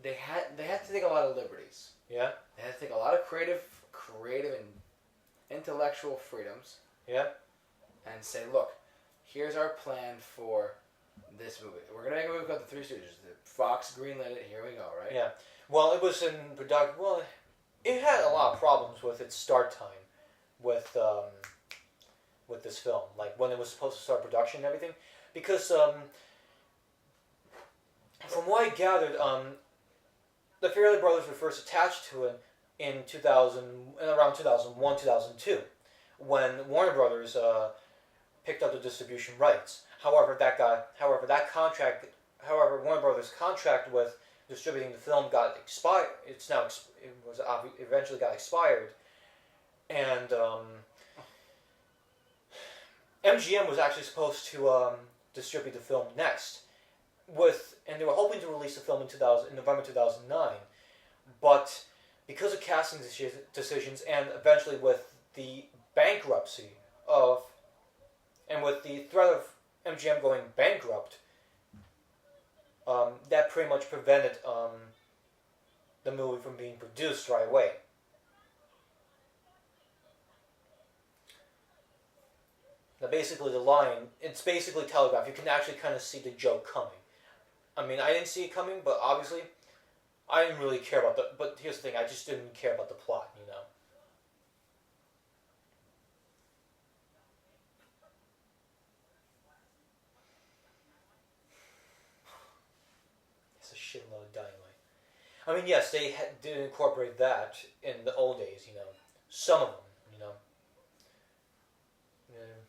they had to take a lot of liberties. Yeah. They had to take a lot of creative and intellectual freedoms. Yeah. And say, look, here's our plan for this movie. We're gonna make a movie called The Three Stooges. Fox greenlit it. Here we go, right? Yeah. Well, it was in production. Well, it had a lot of problems with its start time, with this film, like when it was supposed to start production and everything, because from what I gathered, the Farrelly brothers were first attached to it in around 2001, 2002, when Warner Brothers picked up the distribution rights. However, Warner Brothers' contract with distributing the film got expired. Eventually got expired, and MGM was actually supposed to distribute the film next, and they were hoping to release the film in November 2009, but because of casting decisions and eventually with the bankruptcy and with the threat of MGM going bankrupt, that pretty much prevented the movie from being produced right away. Now, basically, it's basically telegraphed. You can actually kind of see the joke coming. I mean, I didn't see it coming, but obviously, I didn't really care about but here's the thing, I just didn't care about the plot, you know. It's a shitload of dynamite. I mean, yes, they did incorporate that in the old days, you know. Some of them, you know. Yeah.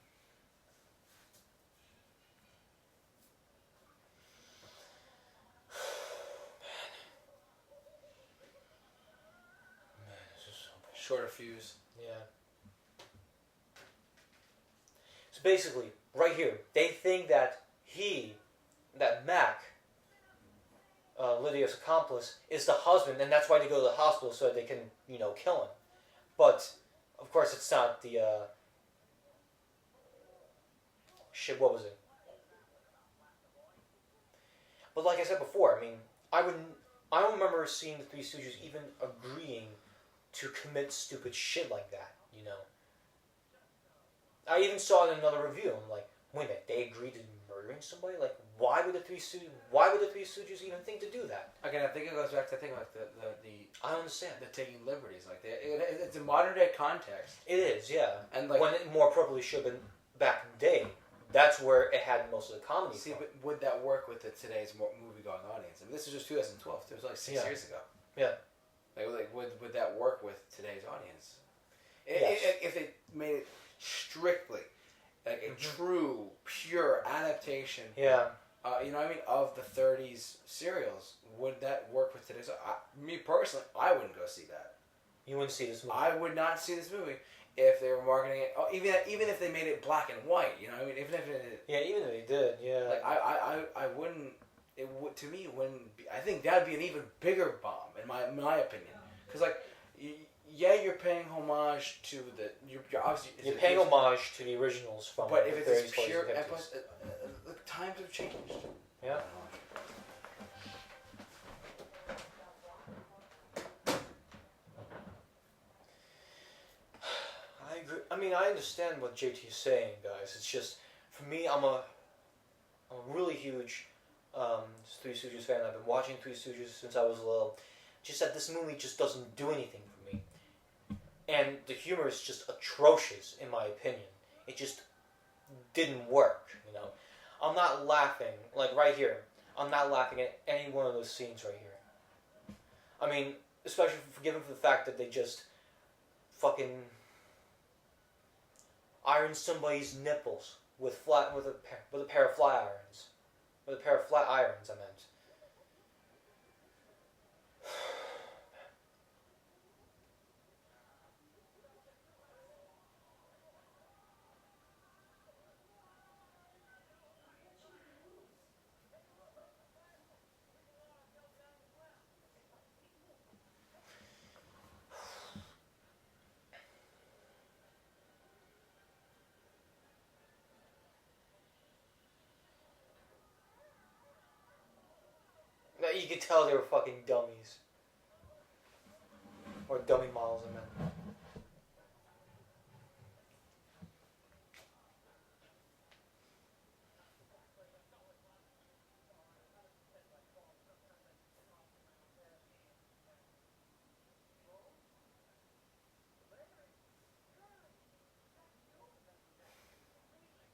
Shorter fuse. Yeah. So basically, right here, they think that Mac, Lydia's accomplice, is the husband, and that's why they go to the hospital so that they can, you know, kill him. But, of course, it's not the, shit, what was it? But like I said before, I mean, I don't remember seeing the Three Stooges even agreeing to commit stupid shit like that, you know. I even saw it in another review. I'm like, wait a minute, they agreed to murdering somebody? Like, why would the Three Stooges even think to do that? Again, I think it goes back to like the I don't understand. the taking liberties. Like it's a modern day context. It is, yeah. And like when it more appropriately should have been back in the day. That's where it had most of the comedy. See, but would that work with today's movie going audience? I mean, this was just 2012. It was like 6 years ago. Yeah. Like would that work with today's audience? Yes. If they made it strictly like a true, pure adaptation. Yeah. You know what I mean, of the 30s serials, would that work with today's? Me personally, I wouldn't go see that. You wouldn't see this movie. I would not see this movie if they were marketing it. Even if they made it black and white. You know what I mean? Even if it. Yeah, even if they did. Yeah. Like I wouldn't. It would, to me, wouldn't be. I think that'd be an even bigger bomb in my opinion. Because like, yeah, you're paying homage to the. You're obviously. You're paying homage to the originals from. But the if 30s, it's 40s, pure, and and 50s. plus, the times have changed. Yeah. I agree. I mean, I understand what JT is saying, guys. It's just, for me, I'm a really huge Three Stooges fan. I've been watching Three Stooges since I was little. Just that this movie just doesn't do anything for me. And the humor is just atrocious, in my opinion. It just didn't work, you know. I'm not laughing, like right here. I'm not laughing at any one of those scenes right here. I mean, especially given for the fact that they just fucking iron somebody's nipples with a pair of flat irons. With a pair of flat irons, I meant. You could tell they were fucking dummies. Or dummy models, I meant.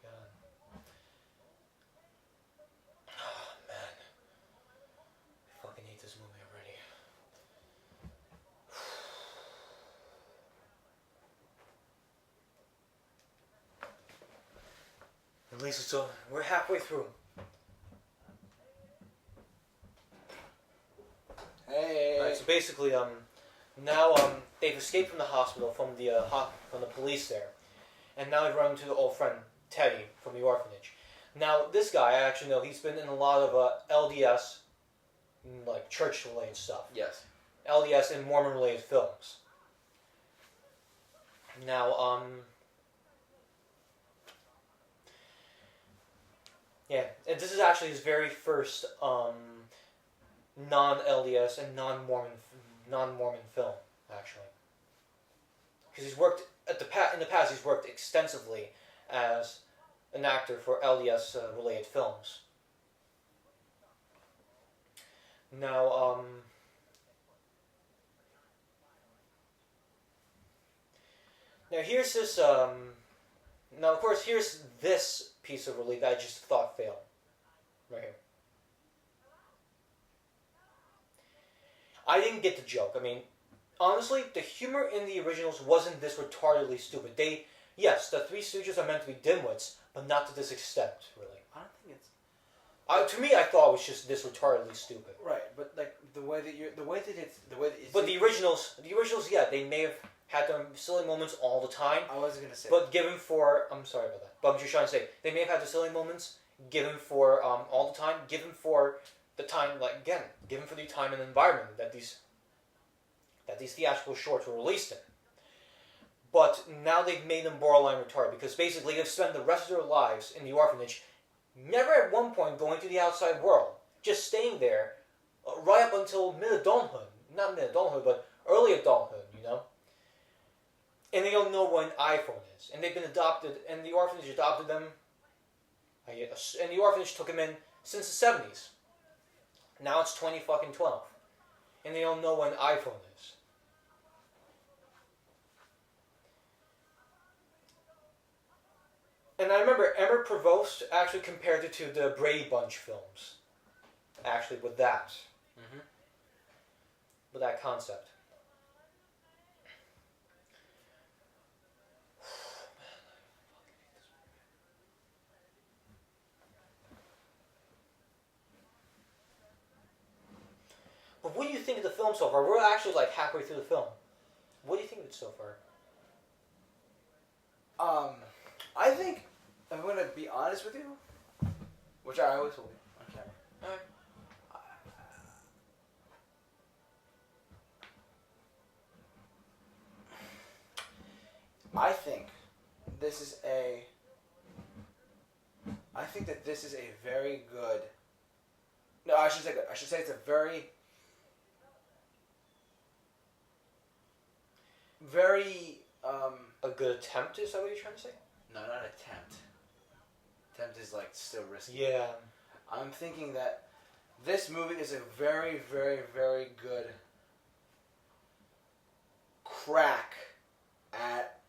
God. Oh, man. I fucking hate this movie already. At least it's all, we're halfway through. Hey. Alright, so basically, now they've escaped from the hospital from the police there, and now they've run into the old friend Teddy from the orphanage. Now this guy, I actually know, he's been in a lot of LDS, like church-related stuff. Yes. LDS and Mormon-related films. Now, yeah, and this is actually his very first non-LDS and non-Mormon film, actually. Because he's worked in the past. He's worked extensively as an actor for LDS related films. Now, now here's this. Now, of course, here's this piece of relief that I just thought failed. Right here. I didn't get the joke. I mean, honestly, the humor in the originals wasn't this retardedly stupid. Yes, the Three Stooges are meant to be dimwits, but not to this extent, really. I don't think it's. To me, I thought it was just this retardedly stupid. Right, but like the way that it's. But the originals, yeah, they may have had their silly moments all the time. I wasn't gonna say. But given for, I'm sorry about that. But I'm just trying to say, they may have had the silly moments given for all the time, given for the time, like again, given for the time and environment that these theatrical shorts were released in. But now they've made them borderline retarded because basically they've spent the rest of their lives in the orphanage, never at one point going to the outside world, just staying there right up until mid-adulthood. Not mid-adulthood, but early adulthood, you know? And they don't know what an iPhone is. And they've been adopted, and the orphanage adopted them, and the orphanage took them in since the 70s. Now it's 2012. And they don't know what an iPhone is. And I remember Emmett Provost actually compared it to the Brady Bunch films. Actually, with that. Mm-hmm. With that concept. But what do you think of the film so far? We're actually like halfway through the film. What do you think of it so far? I think, I'm going to be honest with you, which I always will be on camera. Alright. I think this is a very good. No, I should say good. I should say it's a very A good attempt, is that what you're trying to say? No, not attempt. Attempt is like still risky. Yeah. I'm thinking that this movie is a very, very, very good crack at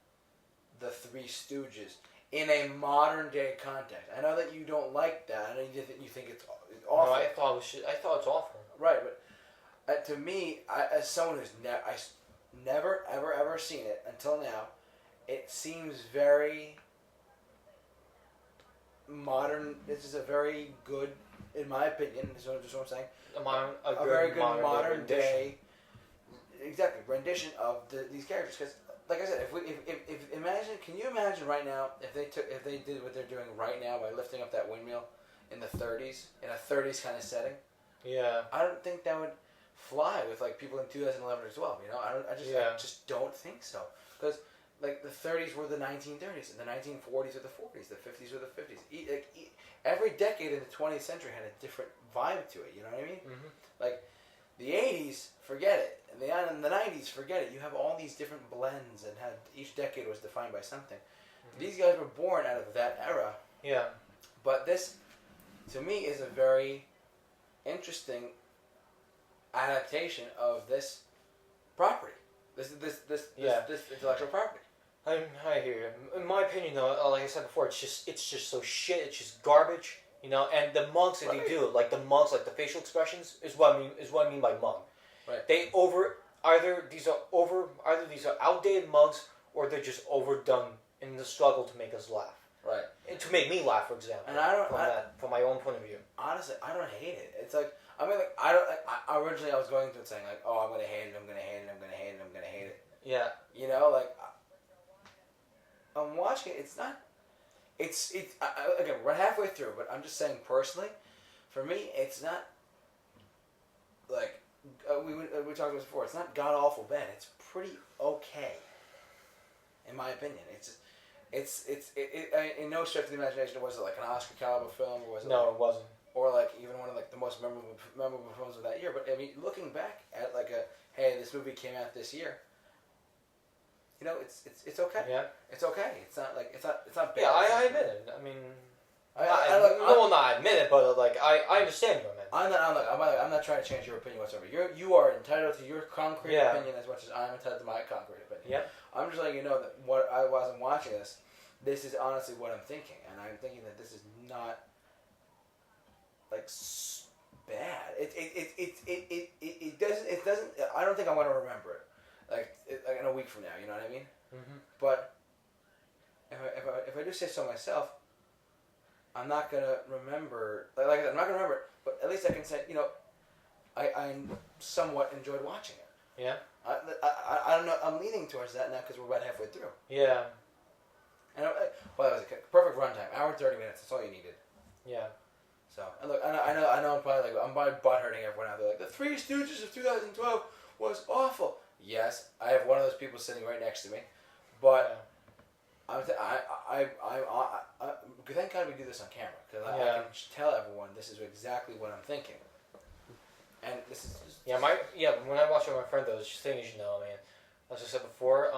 the Three Stooges in a modern day context. I know that you don't like that. I know you think it's awful. No, I thought it's awful. Right, but to me, as someone who's never, ever seen it until now, it seems very modern. This is a very good, in my opinion, this is what I'm saying, a very good modern day, exactly, rendition of these characters. Because, like I said, if imagine, can you imagine right now if they did what they're doing right now by lifting up that windmill in the 30s, in a 30s kind of setting? Yeah. I don't think that would fly with like people in 2011 as well. You know, I just don't think so. Because like the 30s were the 1930s, and the 1940s were the 40s, the 50s were the 50s. every decade in the 20th century had a different vibe to it. You know what I mean? Mm-hmm. Like the 80s, forget it. And the 90s, forget it. You have all these different blends, and had each decade was defined by something. Mm-hmm. These guys were born out of that era. Yeah. But this, to me, is a very interesting adaptation of this property. This intellectual property. I hear you. In my opinion, though, like I said before, it's just so shit. It's just garbage, you know. And the mugs that they do, like the facial expressions, is what I mean by mug. Right. They either these are outdated mugs, or they're just overdone in the struggle to make us laugh. Right. And to make me laugh, for example. And from my own point of view. Honestly, I don't hate it. It's like, I mean, like, originally I was going through it saying like, oh, I'm gonna hate it, I'm gonna hate it, I'm gonna hate it, I'm gonna hate it. Yeah. You know, like, I'm watching it. It's not. Again, we're halfway through, but I'm just saying personally, for me, it's not like we talked about this before. It's not god awful bad. It's pretty okay, in my opinion. It's in no stretch of the imagination. Was it like an Oscar caliber film, or was it? No, it wasn't. Or like even one of like the most memorable films of that year. But I mean, looking back at like hey, this movie came out this year. You know, it's okay. Yeah. It's okay. It's not bad. Yeah, I admit it. I mean, not admit it, but like I understand you, man. I'm not trying to change your opinion whatsoever. You are entitled to your concrete opinion as much as I'm entitled to my concrete opinion. Yeah. I'm just letting you know that what I wasn't watching this is honestly what I'm thinking, and I'm thinking that this is not like bad. It doesn't. I don't think I want to remember it. Like in a week from now, you know what I mean? Mm-hmm. But if I do say so myself, I'm not gonna remember. Like I said, I'm not gonna remember it. But at least I can say, you know, I somewhat enjoyed watching it. Yeah. I don't know. I'm leaning towards that now because we're about halfway through. Yeah. And well, that was a perfect runtime. Hour and 30 minutes. That's all you needed. Yeah. So and look, I know. I'm probably butt hurting everyone out there. Like the Three Stooges of 2012 was awful. Yes, I have one of those people sitting right next to me, but thank God we do this on camera because I can tell everyone this is exactly what I'm thinking, and this is just when I watch it with my friend, those things, you know, I mean, as I said before,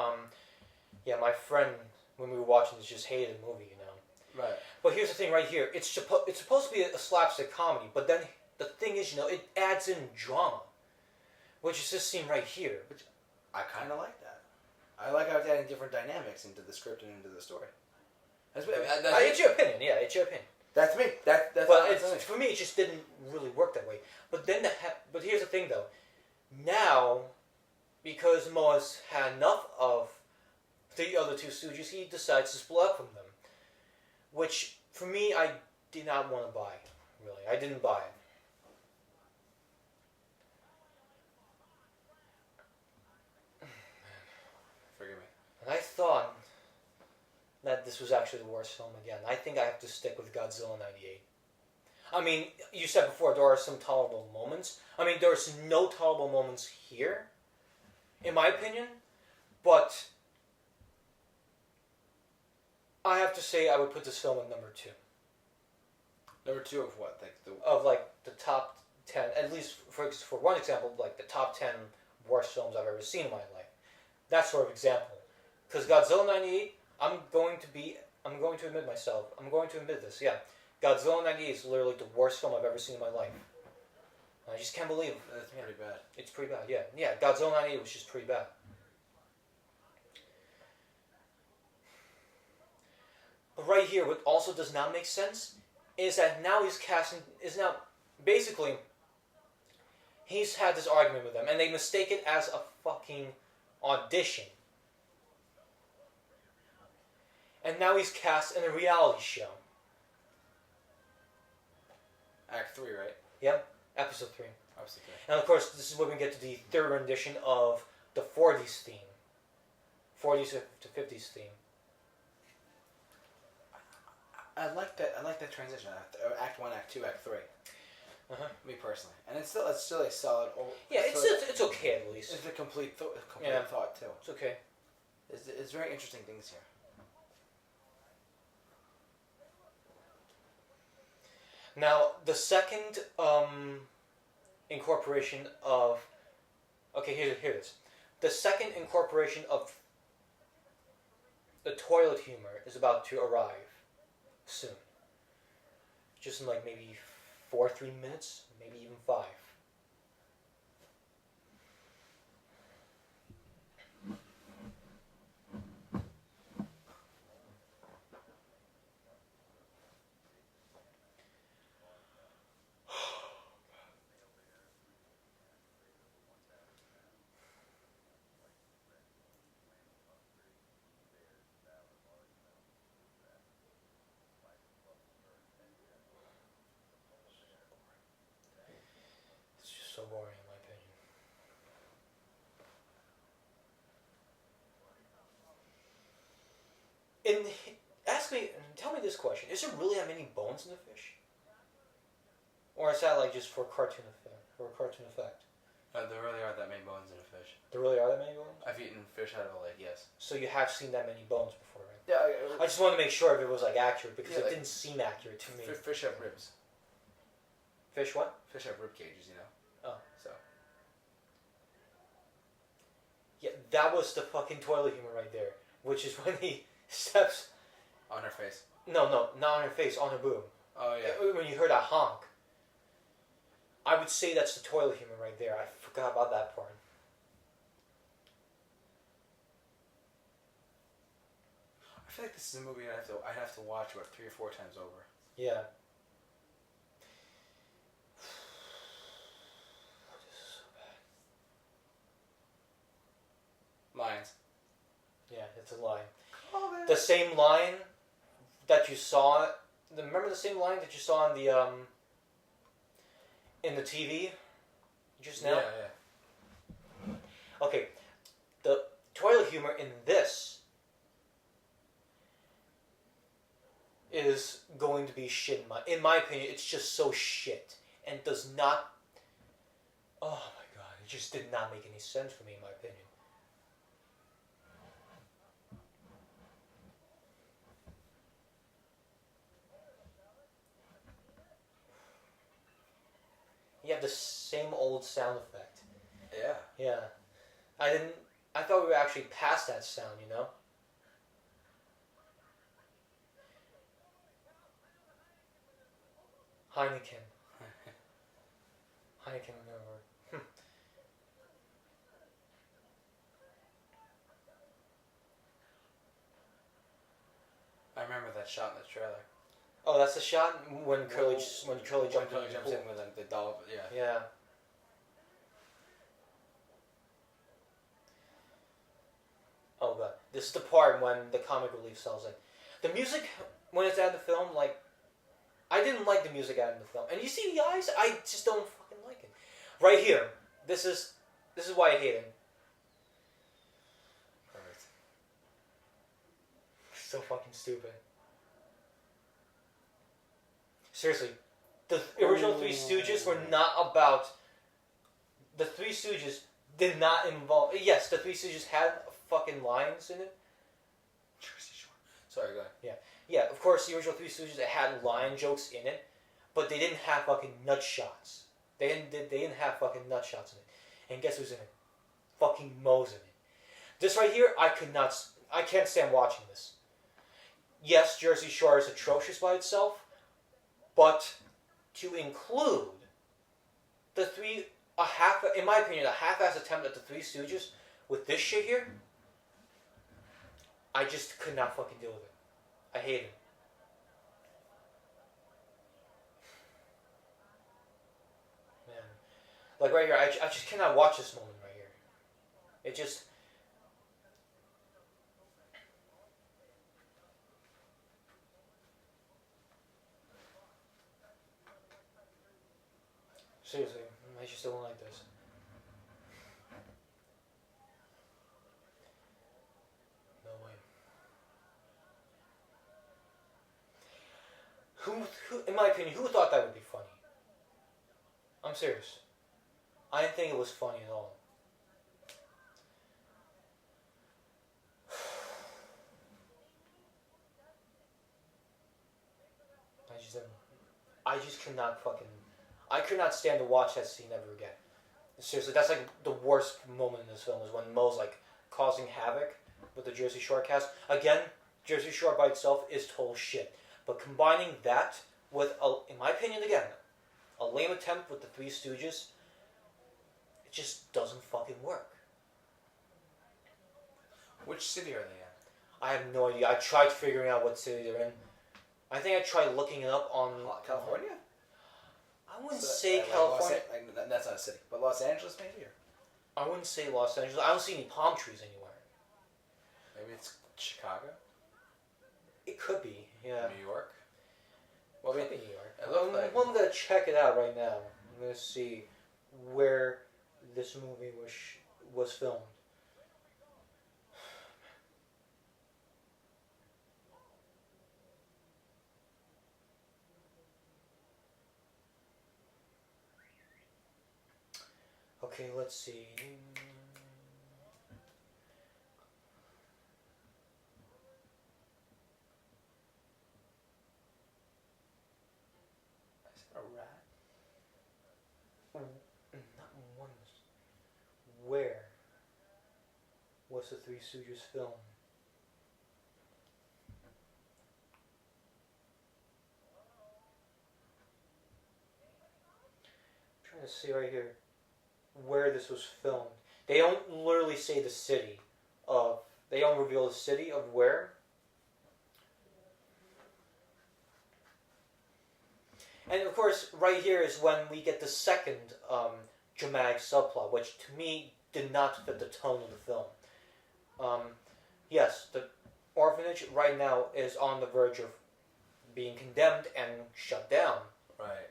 my friend when we were watching this just hated the movie, you know. Right. But here's the thing, right here, it's supposed to be a slapstick comedy, but then the thing is, you know, it adds in drama, which is this scene right here. Which I kind of like that. I like how it's adding different dynamics into the script and into the story. It's your opinion, yeah, it's your opinion. That's me. That's for me, it just didn't really work that way. But then, but here's the thing, though. Now, because Moas had enough of the other two Stooges, he decides to split up from them. Which, for me, I did not want to buy. Really, I didn't buy it. I thought that this was actually the worst film again. I think I have to stick with Godzilla 98. I mean, you said before there are some tolerable moments. I mean, there's no tolerable moments here, in my opinion, but I have to say I would put this film at number 2. Number 2 of what? Of the top 10, at least for one example, like the top 10 worst films I've ever seen in my life. That sort of example. Because Godzilla 98, I'm going to admit this, yeah. Godzilla 98 is literally the worst film I've ever seen in my life. I just can't believe it. That's pretty bad. It's pretty bad, yeah. Yeah, Godzilla 98 was just pretty bad. But right here, what also does not make sense is that now basically, he's had this argument with them, and they mistake it as a fucking audition. And now he's cast in a reality show. Act 3, right? Yep, episode 3. Episode 3. And of course, this is when we get to the third rendition of the 40s theme. 40s to 50s theme. I like that transition. Act 1, Act 2, Act 3. Me personally. And it's still a solid... Yeah, it's okay at least. It's a complete thought, too. It's okay. It's very interesting things here. Now, the second incorporation of... Okay, here it is. The second incorporation of the toilet humor is about to arrive soon. Just in like maybe 3 minutes, maybe even 5. It's just so boring in my opinion. Tell me this question: is there really that many bones in the fish, or is that like just for cartoon effect? There really aren't that many bones in a fish. There really are that many bones. I've eaten fish out of a lake, yes. So you have seen that many bones before, right? Yeah. I just want to make sure if it was like accurate because Yeah, it like, didn't seem accurate to me. Fish have ribs. Fish what? Fish have rib cages, you know. Oh. So. Yeah, that was the fucking toilet humor right there, which is when he steps. On her face. No, not on her face, on her boob. Oh yeah. When you heard that honk, I would say that's the toilet humor right there. I forgot about that part. I feel like this is a movie I'd have to watch about 3 or 4 times over. Yeah. Lions. Yeah, it's a line. Oh, man. The same line that you saw. Remember the same line that you saw in the TV just now? Yeah. Okay, the toilet humor in this is going to be shit. In my opinion, it's just so shit and does not. Oh my god! It just did not make any sense for me, in my opinion. You have the same old sound effect. Yeah. Yeah. I thought we were actually past that sound, you know? Heineken. Heineken whatever. I remember that shot in the trailer. Oh, that's the shot when Curly jumps When Curly jumps in with the doll. Yeah. Yeah. Oh god, this is the part when the comic relief sells in. The music when it's out of the film, like, I didn't like the music out of the film, and you see the eyes, I just don't fucking like it. Right here, this is why I hate it. Perfect. So fucking stupid. Seriously, the original Three Stooges were not about. The Three Stooges did not involve. Yes, the Three Stooges had fucking lines in it. Jersey Shore. Sorry, go ahead. Yeah, of course, the original Three Stooges, it had line jokes in it, but they didn't have fucking nut shots. They didn't have fucking nut shots in it. And guess who's in it? Fucking Moe's in it. This right here, I can't stand watching this. Yes, Jersey Shore is atrocious by itself, but to include in my opinion, a half-ass attempt at the Three Stooges with this shit here, I just could not fucking deal with it. I hate it. Man. Like right here, I just cannot watch this moment right here. It just... Seriously, I just don't like this. No way. Who, in my opinion, who thought that would be funny? I'm serious. I didn't think it was funny at all. I just cannot fucking. I could not stand to watch that scene ever again. Seriously, that's like the worst moment in this film is when Moe's like causing havoc with the Jersey Shore cast. Again, Jersey Shore by itself is total shit. But combining that with, in my opinion again, a lame attempt with the Three Stooges, it just doesn't fucking work. Which city are they in? I have no idea. I tried figuring out what city they're in. I think I tried looking it up on... California? I wouldn't say California. That's not a city. But Los Angeles maybe? Or? I wouldn't say Los Angeles. I don't see any palm trees anywhere. Maybe it's Chicago? It could be, yeah. New York? Well, maybe New York. I'm going to check it out right now. I'm going to see where this movie was filmed. Okay, let's see. Is that a rat? Not one. Where was the Three Stooges film? I'm trying to see right here where this was filmed. They don't literally say the city of. They don't reveal the city of where. And of course, right here is when we get the second dramatic subplot, which to me did not fit the tone of the film. Yes, the orphanage right now is on the verge of being condemned and shut down. Right.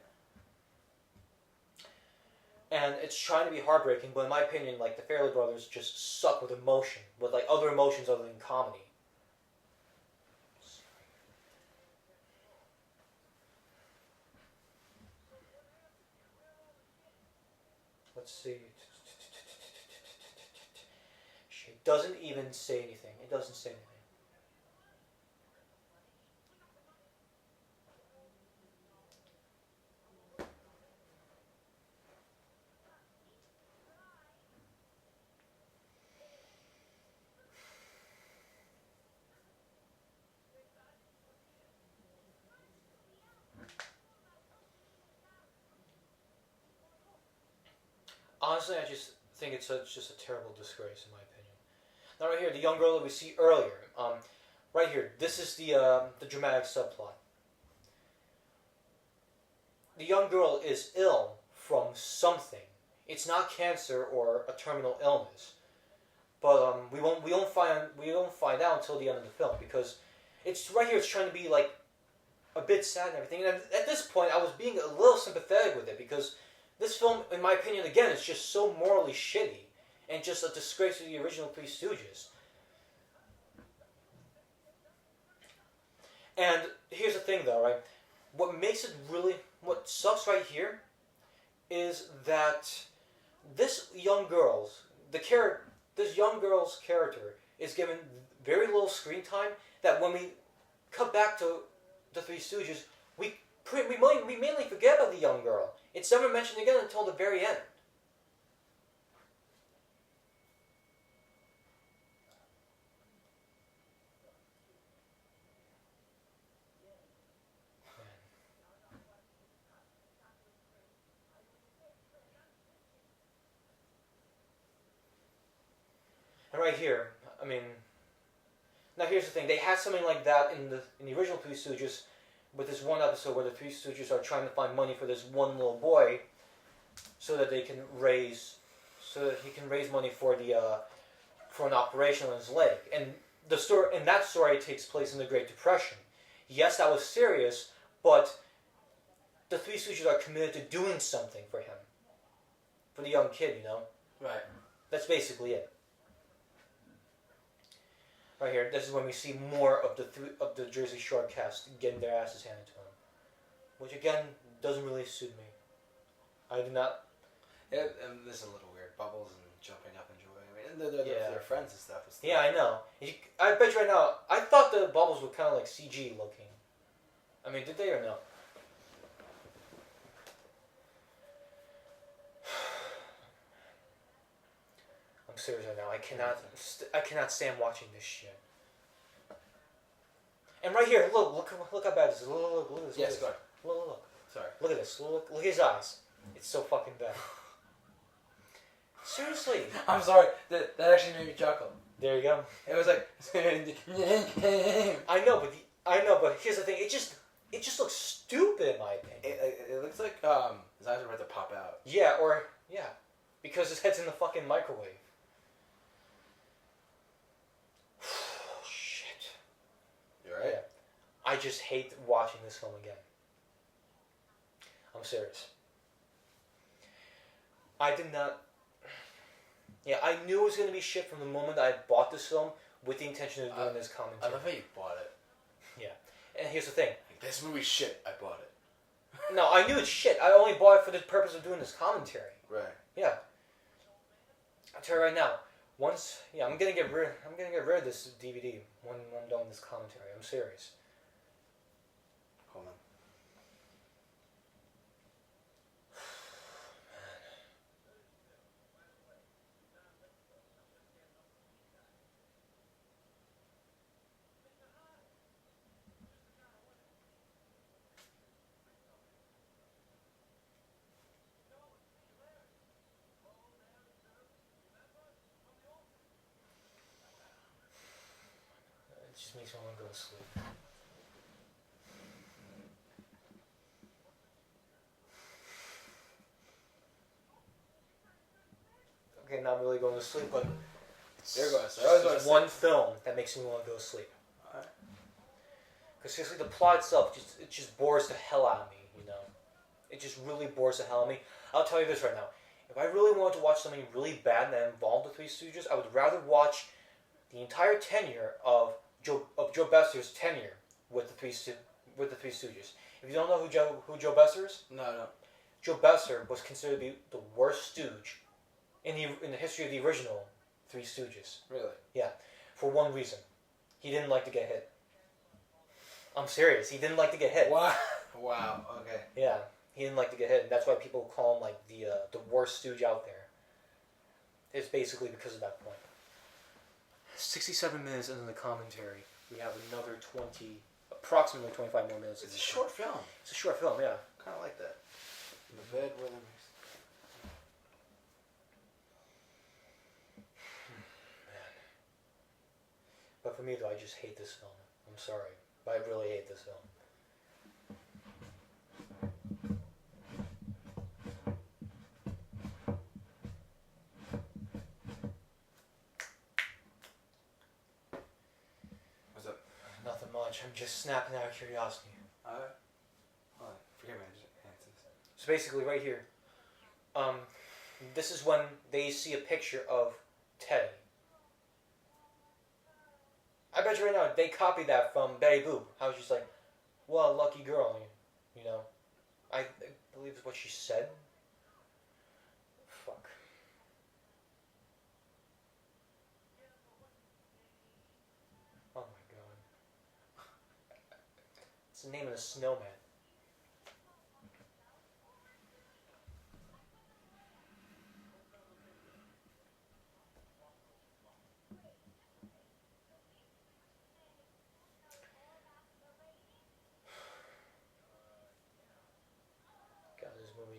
And it's trying to be heartbreaking, but in my opinion, like, the Farrelly brothers just suck with emotion, with, like, other emotions other than comedy. Let's see. It doesn't even say anything. It doesn't say anything. Honestly, I just think it's just a terrible disgrace, in my opinion. Now, right here, the young girl that we see earlier. Right here, this is the dramatic subplot. The young girl is ill from something. It's not cancer or a terminal illness, but we don't find out until the end of the film, because it's right here. It's trying to be like a bit sad and everything. And at this point, I was being a little sympathetic with it, because this film, in my opinion, again, is just so morally shitty and just a disgrace to the original Three Stooges. And here's the thing, though, right? What sucks right here is that this young girl's character is given very little screen time. That when we cut back to the Three Stooges, we mainly forget about the young girl. It's never mentioned again until the very end. And right here, I mean, now here's the thing. They had something like that in the original Three Stooges, with this one episode where the Three Stooges are trying to find money for this one little boy, so that he can raise money for an operation on his leg. And that story takes place in the Great Depression. Yes, that was serious, but the Three Stooges are committed to doing something for him, for the young kid, you know. Right. That's basically it. Right here, this is when we see more of the Jersey Shore cast getting their asses handed to them, which again doesn't really suit me. I do not. Yeah, and this is a little weird. Bubbles and jumping up and joy. I mean, they're friends and stuff. Yeah, I know. I bet you right now. I thought the Bubbles were kind of like CG looking. I mean, did they or no? I'm serious right now. I cannot stand watching this shit. And right here, look how bad this is. Look at this. Yes, go ahead. Look. Sorry. Look at this. Look at his eyes. It's so fucking bad. Seriously. I'm sorry. That actually made me chuckle. There you go. It was like. I know, but here's the thing. It just looks stupid in my opinion. It looks like his eyes are about to pop out. Yeah, because his head's in the fucking microwave. Shit. You alright? Yeah. I just hate watching this film again. I'm serious. I did not. Yeah, I knew it was going to be shit from the moment I bought this film with the intention of doing this commentary. I love how you bought it. Yeah. And here's the thing. Like, this movie's shit. I bought it. No, I knew it's shit. I only bought it for the purpose of doing this commentary. Right. Yeah. I'll tell you right now. I'm gonna get rid of this DVD when I'm done with this commentary. I'm serious. Hold on. It just makes me want to go to sleep. Okay, not really going to sleep, but There goes. there's one film that makes me want to go to sleep. Alright. Because seriously, the plot itself just bores the hell out of me. It just really bores the hell out of me. I'll tell you this right now. If I really wanted to watch something really bad that involved the Three Stooges, I would rather watch the entire tenure of Joe Besser's tenure with the Three Stooges. If you don't know who Joe Besser is, No. Joe Besser was considered to be the worst stooge in the history of the original Three Stooges. Really? Yeah, for one reason. He didn't like to get hit. I'm serious. He didn't like to get hit. Wow. Wow. Okay. Yeah, he didn't like to get hit, and that's why people call him like the worst stooge out there. It's basically because of that point. 67 minutes into the commentary, we have another approximately 25 more minutes. It's a short film. It's a short film, yeah. Kind of like that. The bed with him. But for me, though, I just hate this film. I'm sorry, but I really hate this film. What's up? Nothing much. I'm just snapping out of curiosity. Alright. Hold on. Forgive me. I just answered this. So basically, right here, this is when they see a picture of Teddy. I bet you right now they copied that from Betty Boop. How she's like, "Well, lucky girl," you know. I believe is what she said. Fuck. Oh my god. It's the name of the snowman.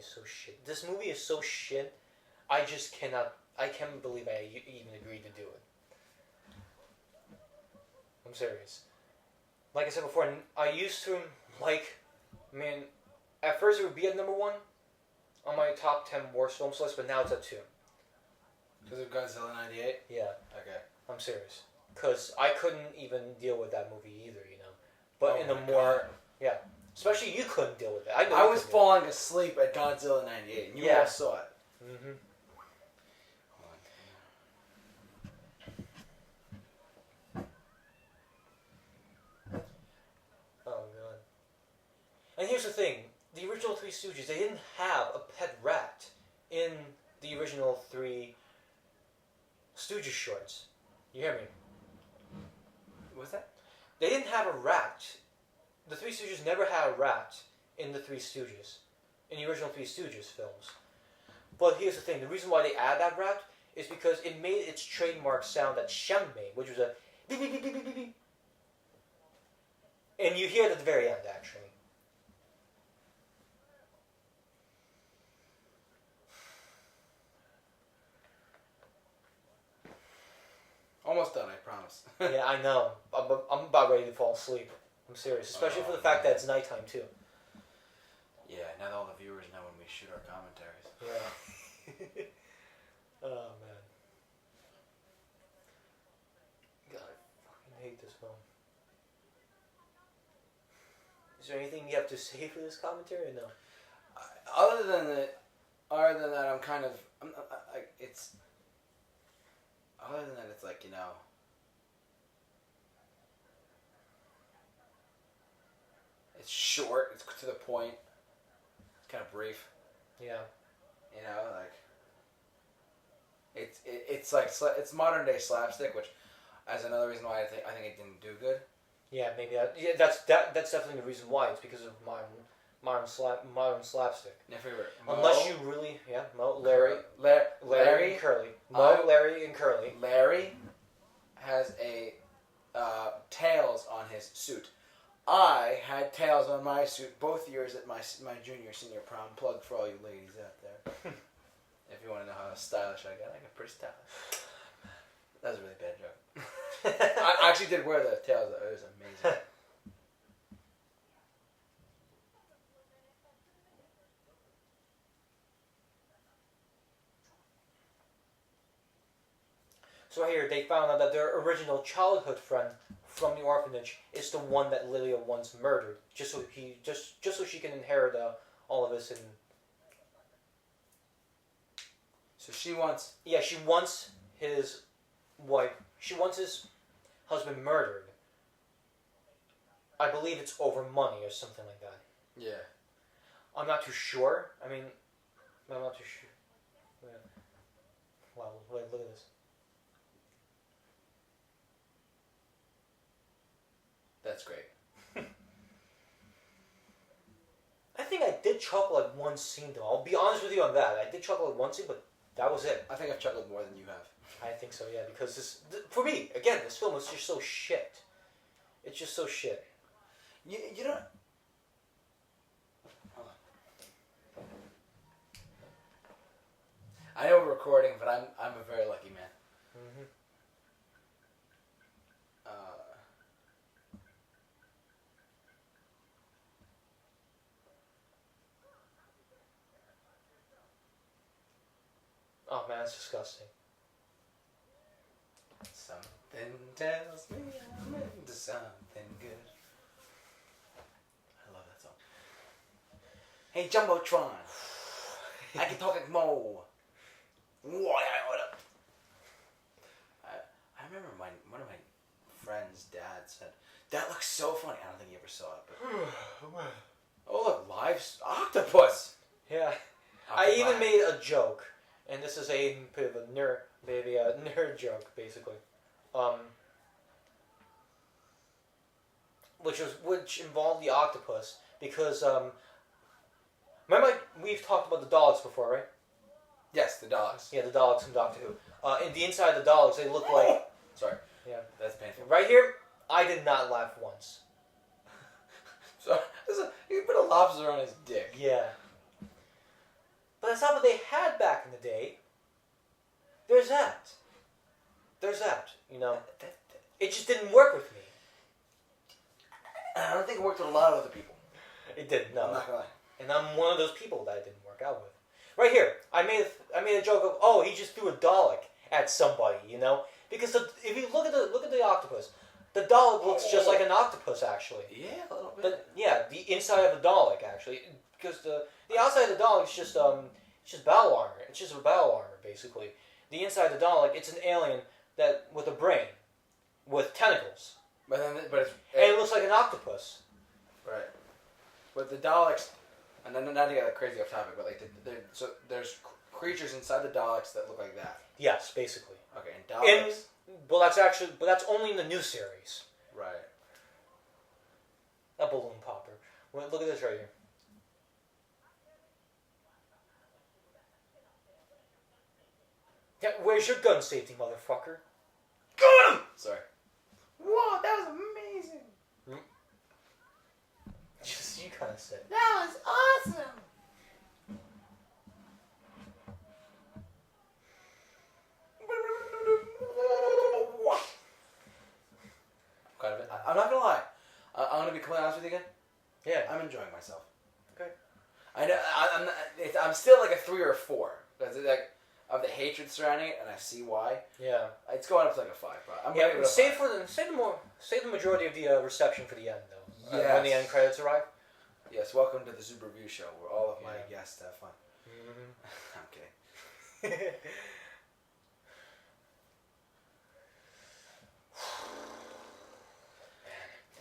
So shit. This movie is so shit. I can't believe I even agreed to do it. I'm serious. Like I said before, I used to at first it would be at number 1 on my top 10 worst films list, but now it's at 2. Because of Godzilla 98? Yeah. Okay. I'm serious. Because I couldn't even deal with that movie either, But Oh in the my more... God. Yeah. Especially you couldn't deal with it. I was falling asleep at Godzilla 98, and you all saw it. Mm-hmm. Oh, God. And here's the thing. The original Three Stooges, they didn't have a pet rat in the original Three Stooges shorts. You hear me? What's that? They didn't have a rat. The Three Stooges never had a rat in the Three Stooges, in the original Three Stooges films. But here's the thing, the reason why they add that rat is because it made its trademark sound that Shem made, which was a beep beep beep beep beep beep beep. And you hear it at the very end, actually. Almost done, I promise. Yeah, I know. I'm about ready to fall asleep. I'm serious, especially for the fact that it's nighttime too. Yeah, now that all the viewers know when we shoot our commentaries. Yeah. Oh man. God, I fucking hate this film. Is there anything you have to say for this commentary or no? Other than that, I'm kind of, it's. Other than that, it's like, you know. It's short. It's to the point. It's kind of brief. Yeah. You know, like. It's like it's modern day slapstick, which, as another reason why I think it didn't do good. Yeah, maybe that's definitely the reason why. It's because of modern slapstick. Yeah, favorite. Unless you really, Mo, Larry, Larry and Curly. Mo, Larry, and Curly. Larry has a tails on his suit. I had tails on my suit both years at my junior senior prom. Plug for all you ladies out there. If you want to know how stylish I get pretty stylish. That was a really bad joke. I actually did wear the tails though. It was amazing. So here they found out that their original childhood friend from the orphanage is the one that Lilia once murdered, just so she can inherit all of this. And so she wants. Yeah, she wants his wife. She wants his husband murdered. I believe it's over money or something like that. Yeah. I'm not too sure. I mean, I'm not too sure. Yeah. Wow, look at this. That's great. I think I did chuckle at one scene though. I'll be honest with you on that. I did chuckle at one scene, but that was it. I think I've chuckled more than you have. I think so, yeah. Because for me, again, this film is just so shit. It's just so shit. You don't. Hold on. I know we're recording, but I'm a very lucky man. Mm-hmm. Oh man, it's disgusting. Something tells me I'm into something good. I love that song. Hey Jumbotron, I can talk like Mo. What up? I remember one of my friend's dad said, "That looks so funny." I don't think he ever saw it, but oh look, live octopus. Yeah, Octopi. I even made a joke, and this is a bit of a nerd joke, basically, which involved the octopus because remember we've talked about the Daleks before, right? Yes, the Daleks. Yeah, the Daleks from Doctor Who. In the inside of the Daleks, they look like. Sorry. Yeah. That's painful. Right here, I did not laugh once. So he put a lobster on his dick. Yeah. But that's not what they had back in the day. There's that. You know. It just didn't work with me. I don't think it worked with a lot of other people. It didn't, no. I'm not gonna lie. And I'm one of those people that it didn't work out with. Right here, I made a joke of, oh, he just threw a Dalek at somebody, you know? Because if you look at the octopus, the Dalek looks just like an octopus, actually. Yeah, a little bit. The inside of a Dalek, actually, because the outside of the Dalek is just battle armor. It's just a battle armor, basically. The inside of the Dalek, it's an alien that with a brain, with tentacles, and it looks like an octopus. Right. But the Daleks, and then not to get crazy off topic, but like so there's creatures inside the Daleks that look like that. Yes, basically. Okay, and Daleks. But that's only in the new series. Right. A balloon popper. Look at this right here. Yeah, where's your gun safety, motherfucker? Got him! Sorry. Whoa, that was amazing. Just you kind of said. That was awesome. I'm not gonna lie. I'm gonna be completely honest with you again. Yeah. I'm enjoying myself. Okay. I know. I'm still like a 3 or a 4. That's like of the hatred surrounding it, and I see why. Yeah. It's going up to like a 5, but I'm Yeah. gonna Save the majority of the reception for the end, though. Yes. When the end credits arrive. Yes. Welcome to the Super Review Show, where all of my guests have fun. Mm-hmm. I'm kidding.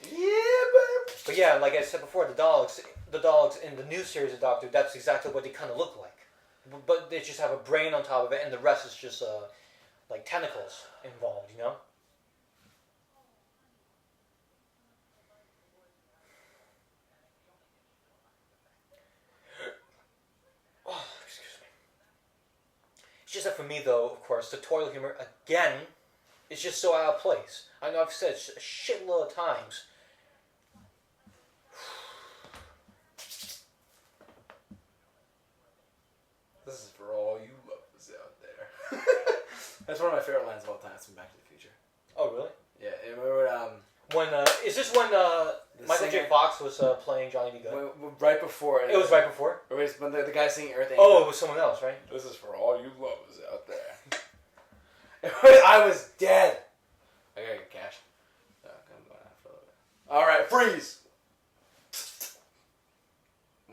Yeah, But yeah, like I said before, the dogs in the new series of Doctor, that's exactly what they kind of look like. But they just have a brain on top of it, and the rest is just like tentacles involved, you know? Oh, excuse me. It's just that for me, though, of course, the toilet humor, again, is just so out of place. I know I've said it a shitload of times. This is for all you lovers out there. That's one of my favorite lines of all time. It's from Back to the Future. Oh, really? Yeah, and remember When is this when Michael J. Fox was playing Johnny B. Good? right before It was right before. Or was when the guy singing Earth Angel. Oh, it was someone else, right? This is for all you lovers out there. I was dead. I gotta get cash. I'm going out for a little bit. All right, freeze.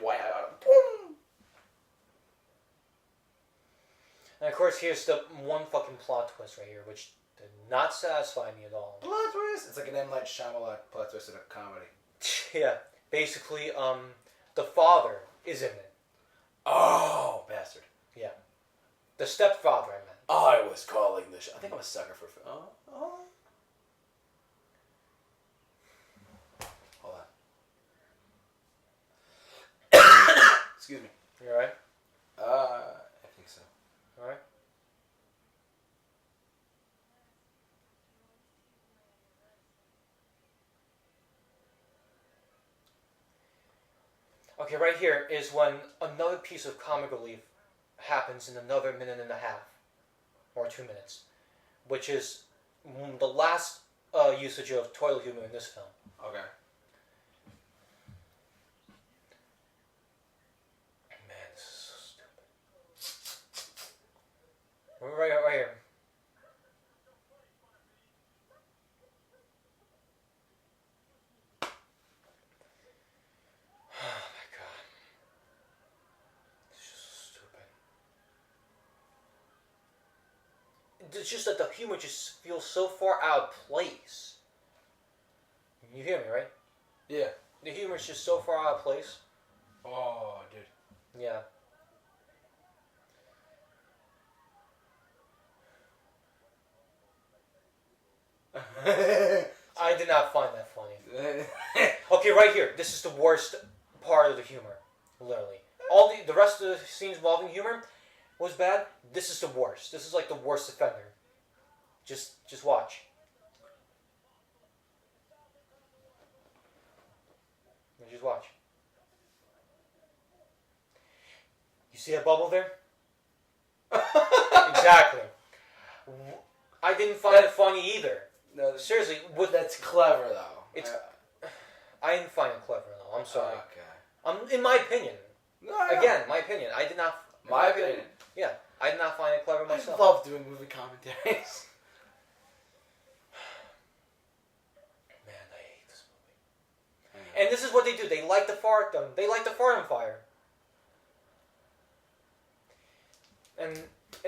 Wow. Boom. And of course, here's the one fucking plot twist right here, which did not satisfy me at all. Plot twist. It's like an M. Night Shyamalan plot twist in a comedy. Yeah, basically, the father is in it. Oh, bastard. Yeah, the stepfather, I meant. I was calling this. I think I'm a sucker for. Oh. Hold on. Excuse me. You alright? I think so. Alright. Okay, right here is when another piece of comic relief happens in another minute and a half, or 2 minutes, which is the last usage of toilet humor in this film. Okay. Man, this is so stupid. Right here. Oh my god. It's just so stupid. It's just that the humor just feels so far out of place. You hear me, right? Yeah. The humor is just so far out of place. Oh, dude. Yeah. I did not find that funny. Okay, right here. This is the worst part of the humor. Literally. All the rest of the scenes involving humor was bad. This is the worst. This is like the worst offender. Just watch. Just watch. You see that bubble there? Exactly. I didn't find it funny either. No, Seriously, that's clever though. It's. I didn't find it clever though. I'm sorry. Okay. In my opinion. No. Again, my opinion. I did not. My opinion. Yeah, I did not find it clever myself. I love doing movie commentaries. Man, I hate this movie. And this is what they do. They light the fart. They light the fart on fire. And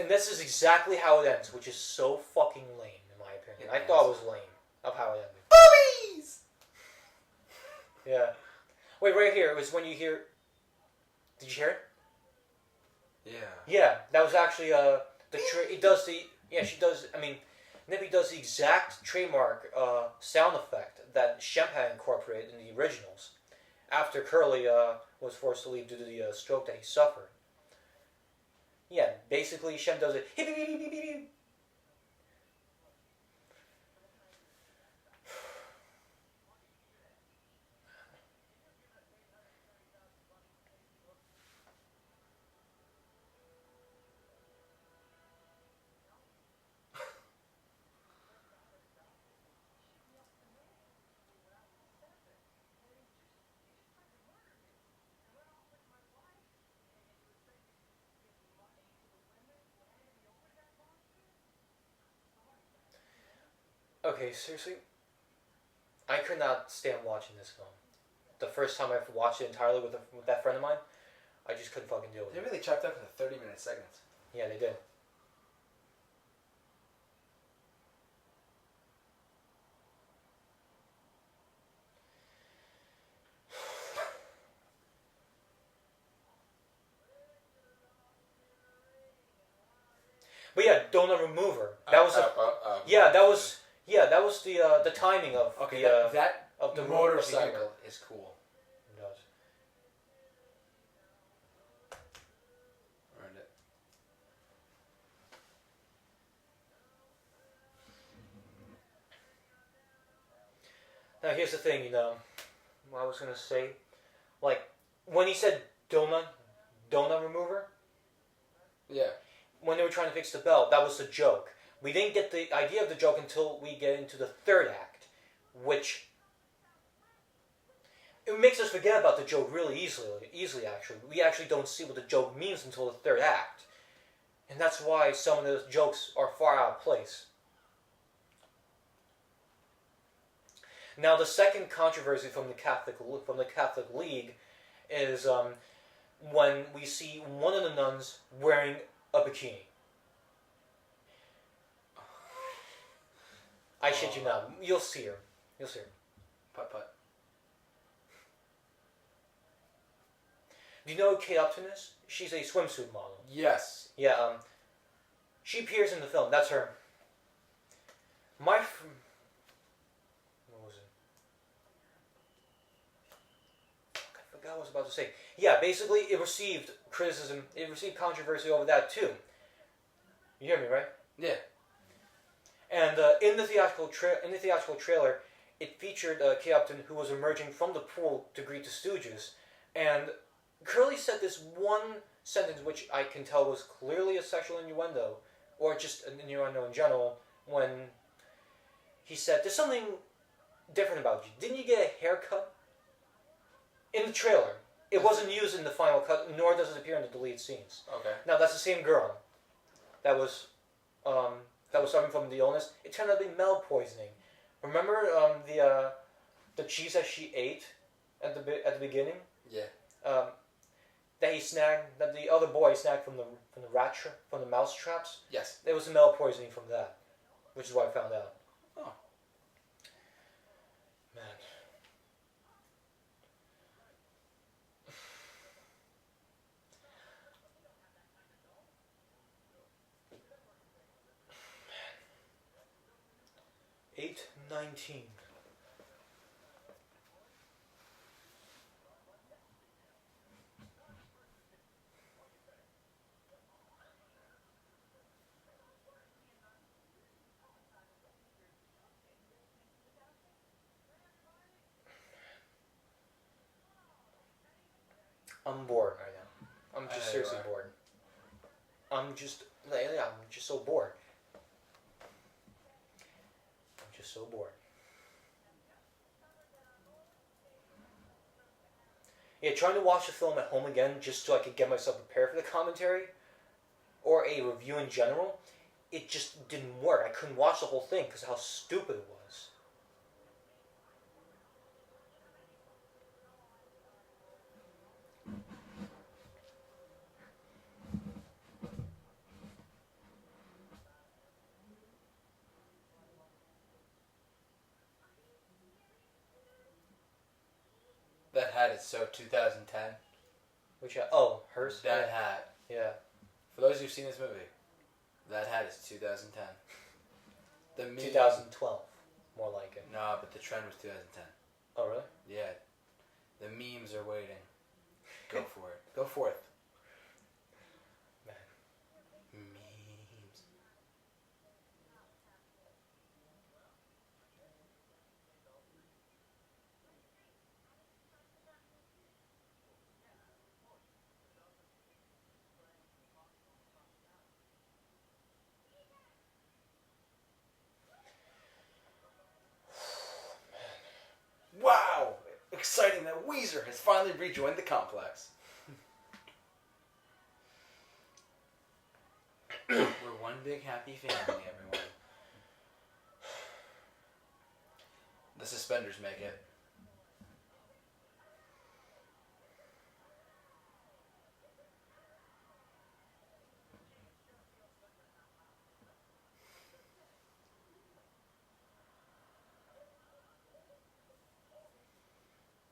this is exactly how it ends, which is so fucking lame, in my opinion. I thought it was lame of how it ended. Boobies! Yeah. Wait, right here. It was when you hear. Did you hear it? Yeah. Yeah, that was actually it does the she does. I mean, Nippy does the exact trademark sound effect that Shemp had incorporated in the originals after Curly was forced to leave due to the stroke that he suffered. Yeah, basically Shem does it. Hip, hip, hip, hip, hip, hip. Okay, seriously, I could not stand watching this film. The first time I watched it entirely with that friend of mine, I just couldn't fucking deal with They it. really chopped up into 30-minute segments. Yeah, they did. But yeah, Donut Remover. That was the timing of Okay, the that of the motorcycle is cool. It does. Earned it. Now here's the thing, what I was gonna say, like when he said donut remover, Yeah. when they were trying to fix the belt, that was the joke. We didn't get the idea of the joke until we get into the third act, which it makes us forget about the joke really easily actually. We actually don't see what the joke means until the third act. And that's why some of those jokes are far out of place. Now the second controversy from the Catholic League is when we see one of the nuns wearing a bikini. I shit you not. You'll see her. You'll see her. Putt. Do you know who Kate Upton is? She's a swimsuit model. Yes. Yeah, she appears in the film. That's her. What was it? Fuck, I forgot what I was about to say. Yeah, basically it received criticism. It received controversy over that too. You hear me, right? Yeah. And in the theatrical trailer, it featured Kate Upton, who was emerging from the pool to greet the Stooges, and Curly said this one sentence, which I can tell was clearly a sexual innuendo, or just an innuendo in general, when he said, "There's something different about you. Didn't you get a haircut?" In the trailer. It wasn't used in the final cut, nor does it appear in the deleted scenes. Okay. Now, that's the same girl that was suffering from the illness. It turned out to be milk poisoning. Remember the cheese that she ate at the beginning? Yeah. That the other boy snagged from the mouse traps. Yes. There was milk poisoning from that, which is what I found out. Oh. Man. 8:19. I'm bored right now. I'm just seriously bored. I'm just so bored. I'm just so bored. Yeah, trying to watch the film at home again just so I could get myself prepared for the commentary or a review in general, it just didn't work. I couldn't watch the whole thing because of how stupid it was. That hat is so 2010. Which hat? Oh, hers? That hat. Yeah. For those who've seen this movie, that hat is 2010. The meme, 2012. More like it. No, but the trend was 2010. Oh, really? Yeah. The memes are waiting. Go for it. Go forth. Man. Weezer has finally rejoined the complex. We're one big happy family, everyone. The suspenders make it.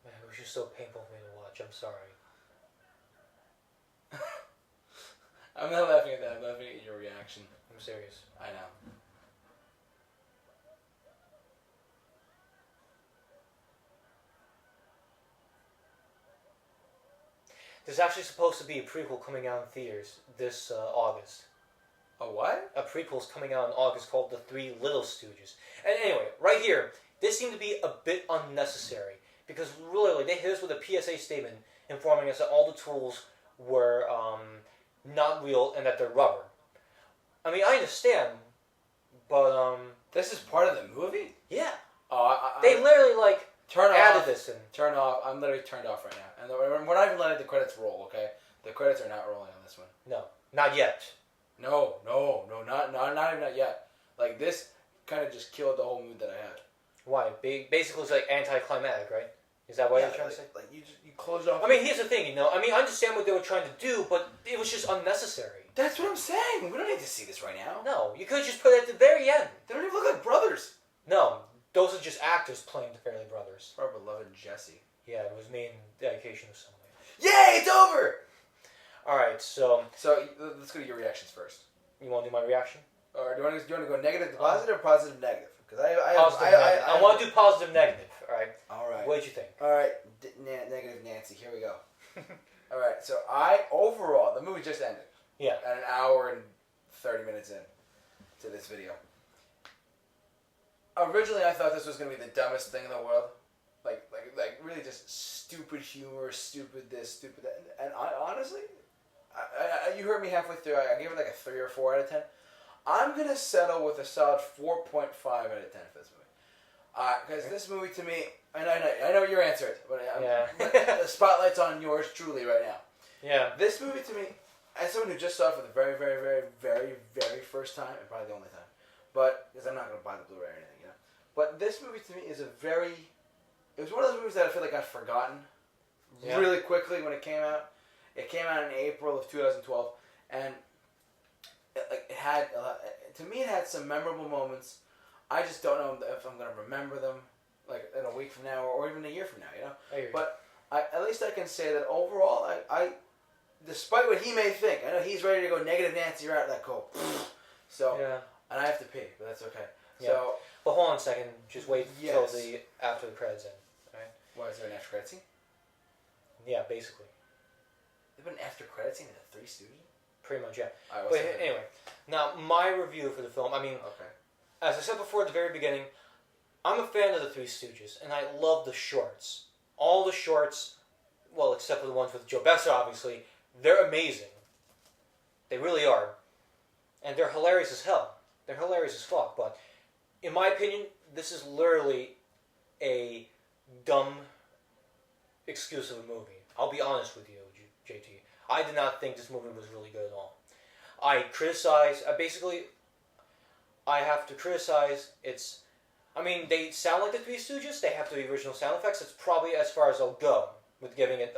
Man, it was just so painful for me to watch. I'm sorry. I'm not laughing at that. I'm laughing at your reaction. I'm serious. I know. There's actually supposed to be a prequel coming out in theaters this August. A what? A prequel's coming out in August called The Three Little Stooges. And anyway, right here, this seemed to be a bit unnecessary because literally they hit us with a PSA statement informing us that all the tools were not real and that they're rubber. I mean, I understand, but This is part of the movie? yeah, Oh, they literally like turn added off. this in. Turn off. I'm literally turned off right now. And we're not even letting the credits roll, okay? The credits are not rolling on this one. No, not yet. No, not even not yet. Like, this kind of just killed the whole mood that I had. Why? Basically, it's like anticlimactic, right? Is that what you're trying to say? Like, you closed off. I mean, here's the thing, you know. I mean, I understand what they were trying to do, but it was just unnecessary. That's what I'm saying. We don't need to see this right now. No, you could have just put it at the very end. They don't even look like brothers. No, those are just actors playing the Fairley Brothers. Our beloved Jesse. Yeah, it was made in dedication of somebody. Yay, it's over! Alright, so So, let's go to your reactions first. you want to do my reaction? Or do you want to go negative to positive or positive to negative? Because I want to do positive negative, alright? Alright. What did you think? Alright, negative Nancy, here we go. Alright, so overall, the movie just ended. Yeah. At an hour and 30 minutes in to this video. Originally, I thought this was going to be the dumbest thing in the world. Like really just stupid humor, stupid this, stupid that. And I honestly, you heard me halfway through, I gave it like a 3 or 4 out of 10. I'm going to settle with a solid 4.5 out of 10 for this movie. Because this movie to me, I know your answer is, but, but the spotlight's on yours truly right now. Yeah. This movie to me, as someone who just saw it for the very, very, very, very, very first time, and probably the only time, but, because I'm not going to buy the Blu-ray or anything, you know. But this movie to me is it was one of those movies that I feel like got forgotten really quickly when it came out. It came out in April of 2012, and it had, to me, it had some memorable moments. I just don't know if I'm going to remember them, like, in a week from now or even a year from now, you know? But at least I can say that overall, I despite what he may think, I know he's ready to go negative Nancy right that cool. So, and I have to pee, but that's okay. Yeah. So, but hold on a second, just wait until after the credits end. Right? Why is there an after credit scene? Yeah, basically. There's been an after credit scene in the Three Stooges? Pretty much, yeah. Right, but anyway, now my review for the film, I mean, as I said before at the very beginning, I'm a fan of the Three Stooges, and I love the shorts. All the shorts, well, except for the ones with Joe Besser, obviously, they're amazing. They really are. And they're hilarious as hell. They're hilarious as fuck, but in my opinion, this is literally a dumb excuse of a movie. I'll be honest with you, JT. I did not think this movie was really good at all. I have to criticize its... I mean, they sound like the Three Stooges. They have the original sound effects. It's probably as far as I'll go with giving it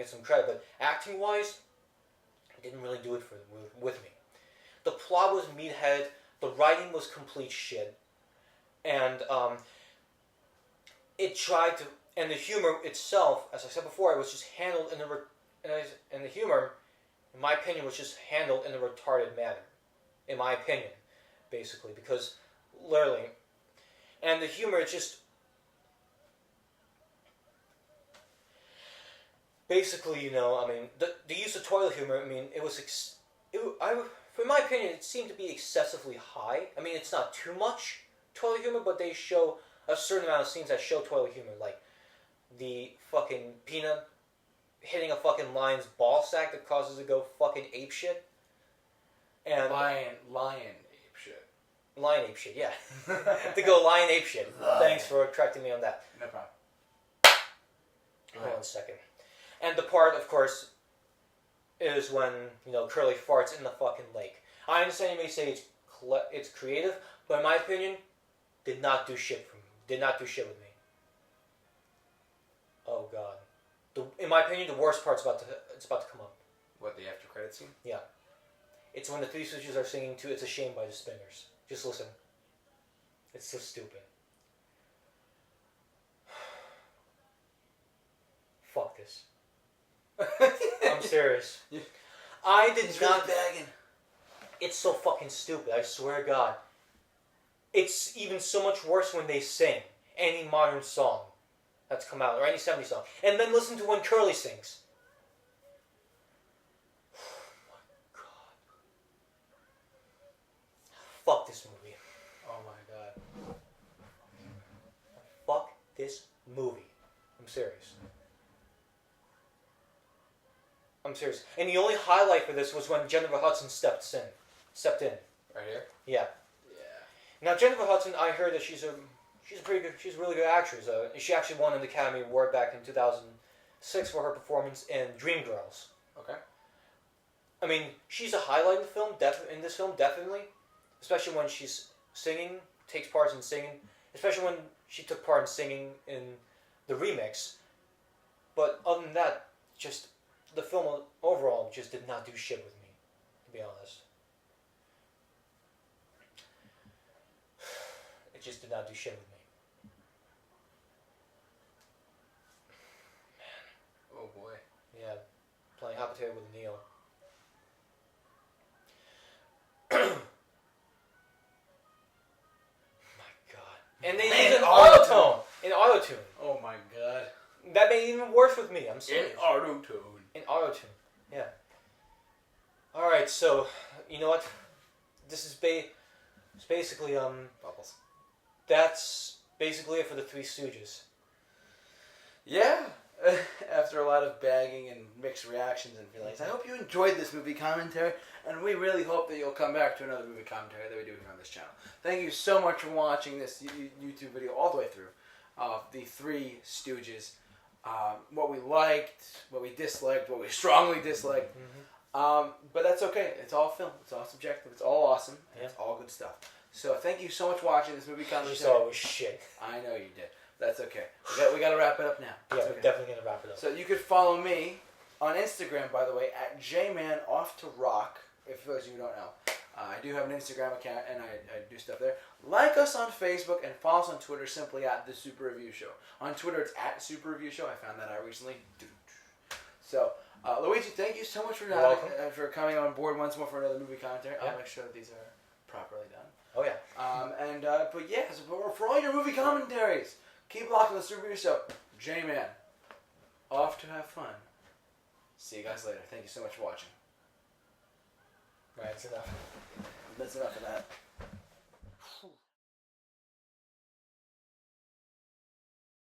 some credit. But acting-wise, it didn't really do it with me. The plot was meathead. The writing was complete shit. And it tried to... And the humor itself, as I said before, it was just handled and the humor, in my opinion, was just handled in a retarded manner. In my opinion, basically. Because, literally... And the humor, it's just... Basically, you know, I mean, the use of toilet humor, I mean, it was... in my opinion, it seemed to be excessively high. I mean, it's not too much toilet humor, but they show a certain amount of scenes that show toilet humor. Like, the fucking peanut hitting a fucking lion's ball sack that causes it to go fucking apeshit. And... Lion apeshit. Lion apeshit, yeah. To go lion apeshit. Thanks for correcting me on that. No problem. Hold on a second. And the part, of course, is when, Curly farts in the fucking lake. I understand you may say it's creative, but in my opinion, did not do shit for me. Did not do shit with me. Oh god. In my opinion, the worst part's about to come up. What, the after credit scene? Yeah. It's when the Three Stooges are singing to "It's a Shame" by the Spinners. Just listen. It's so stupid. Fuck this. I'm serious. I did not. Bagging. It's so fucking stupid. I swear to God. It's even so much worse when they sing any modern song that's come out or any 70s song, and then listen to when Curly sings. Oh my God. Fuck this movie. Oh my God. Fuck this movie. I'm serious. And the only highlight for this was when Jennifer Hudson stepped in. Right here? Yeah. Now Jennifer Hudson, I heard that she's a really good actress. She actually won an Academy Award back in 2006 for her performance in Dreamgirls. Okay. I mean, she's a highlight in this film, definitely. Especially when she's singing, takes parts in singing. Especially when she took part in singing in the remix. But other than that, just the film overall just did not do shit with me, to be honest. It just did not do shit with me. Man. Oh boy. Yeah, playing hot potato with Neil. My God. And they used an auto-tone. An auto-tune. Oh my God. That made it even worse with me. I'm serious. In auto-tune. In auto-tune. Yeah. Alright, so, you know what? This is it's basically, Bubbles. That's basically it for the Three Stooges. Yeah. After a lot of bagging and mixed reactions and feelings, I hope you enjoyed this movie commentary, and we really hope that you'll come back to another movie commentary that we do here on this channel. Thank you so much for watching this YouTube video all the way through of the Three Stooges. What we liked, what we disliked, what we strongly disliked. Mm-hmm. But that's okay. It's all film. It's all subjective. It's all awesome. And it's all good stuff. So thank you so much for watching this movie commentary. You saw it was shit. I know you did. That's okay. We got to wrap it up now. Yeah, we're definitely going to wrap it up. So you could follow me on Instagram, by the way, at jmanoffToRock, if for those of you who don't know. I do have an Instagram account, and I do stuff there. Like us on Facebook, and follow us on Twitter simply at thesuperreviewshow. On Twitter, it's at superreviewshow. I found that out recently. So, Luigi, thank you so much for coming on board once more for another movie commentary. Yeah. I'll make sure that these are properly done. Oh, yeah. But yeah, so for all your movie commentaries, keep locking the Super Review Show. J-Man, off to have fun. See you guys later. Thank you so much for watching. Right, that's enough. That's enough of that.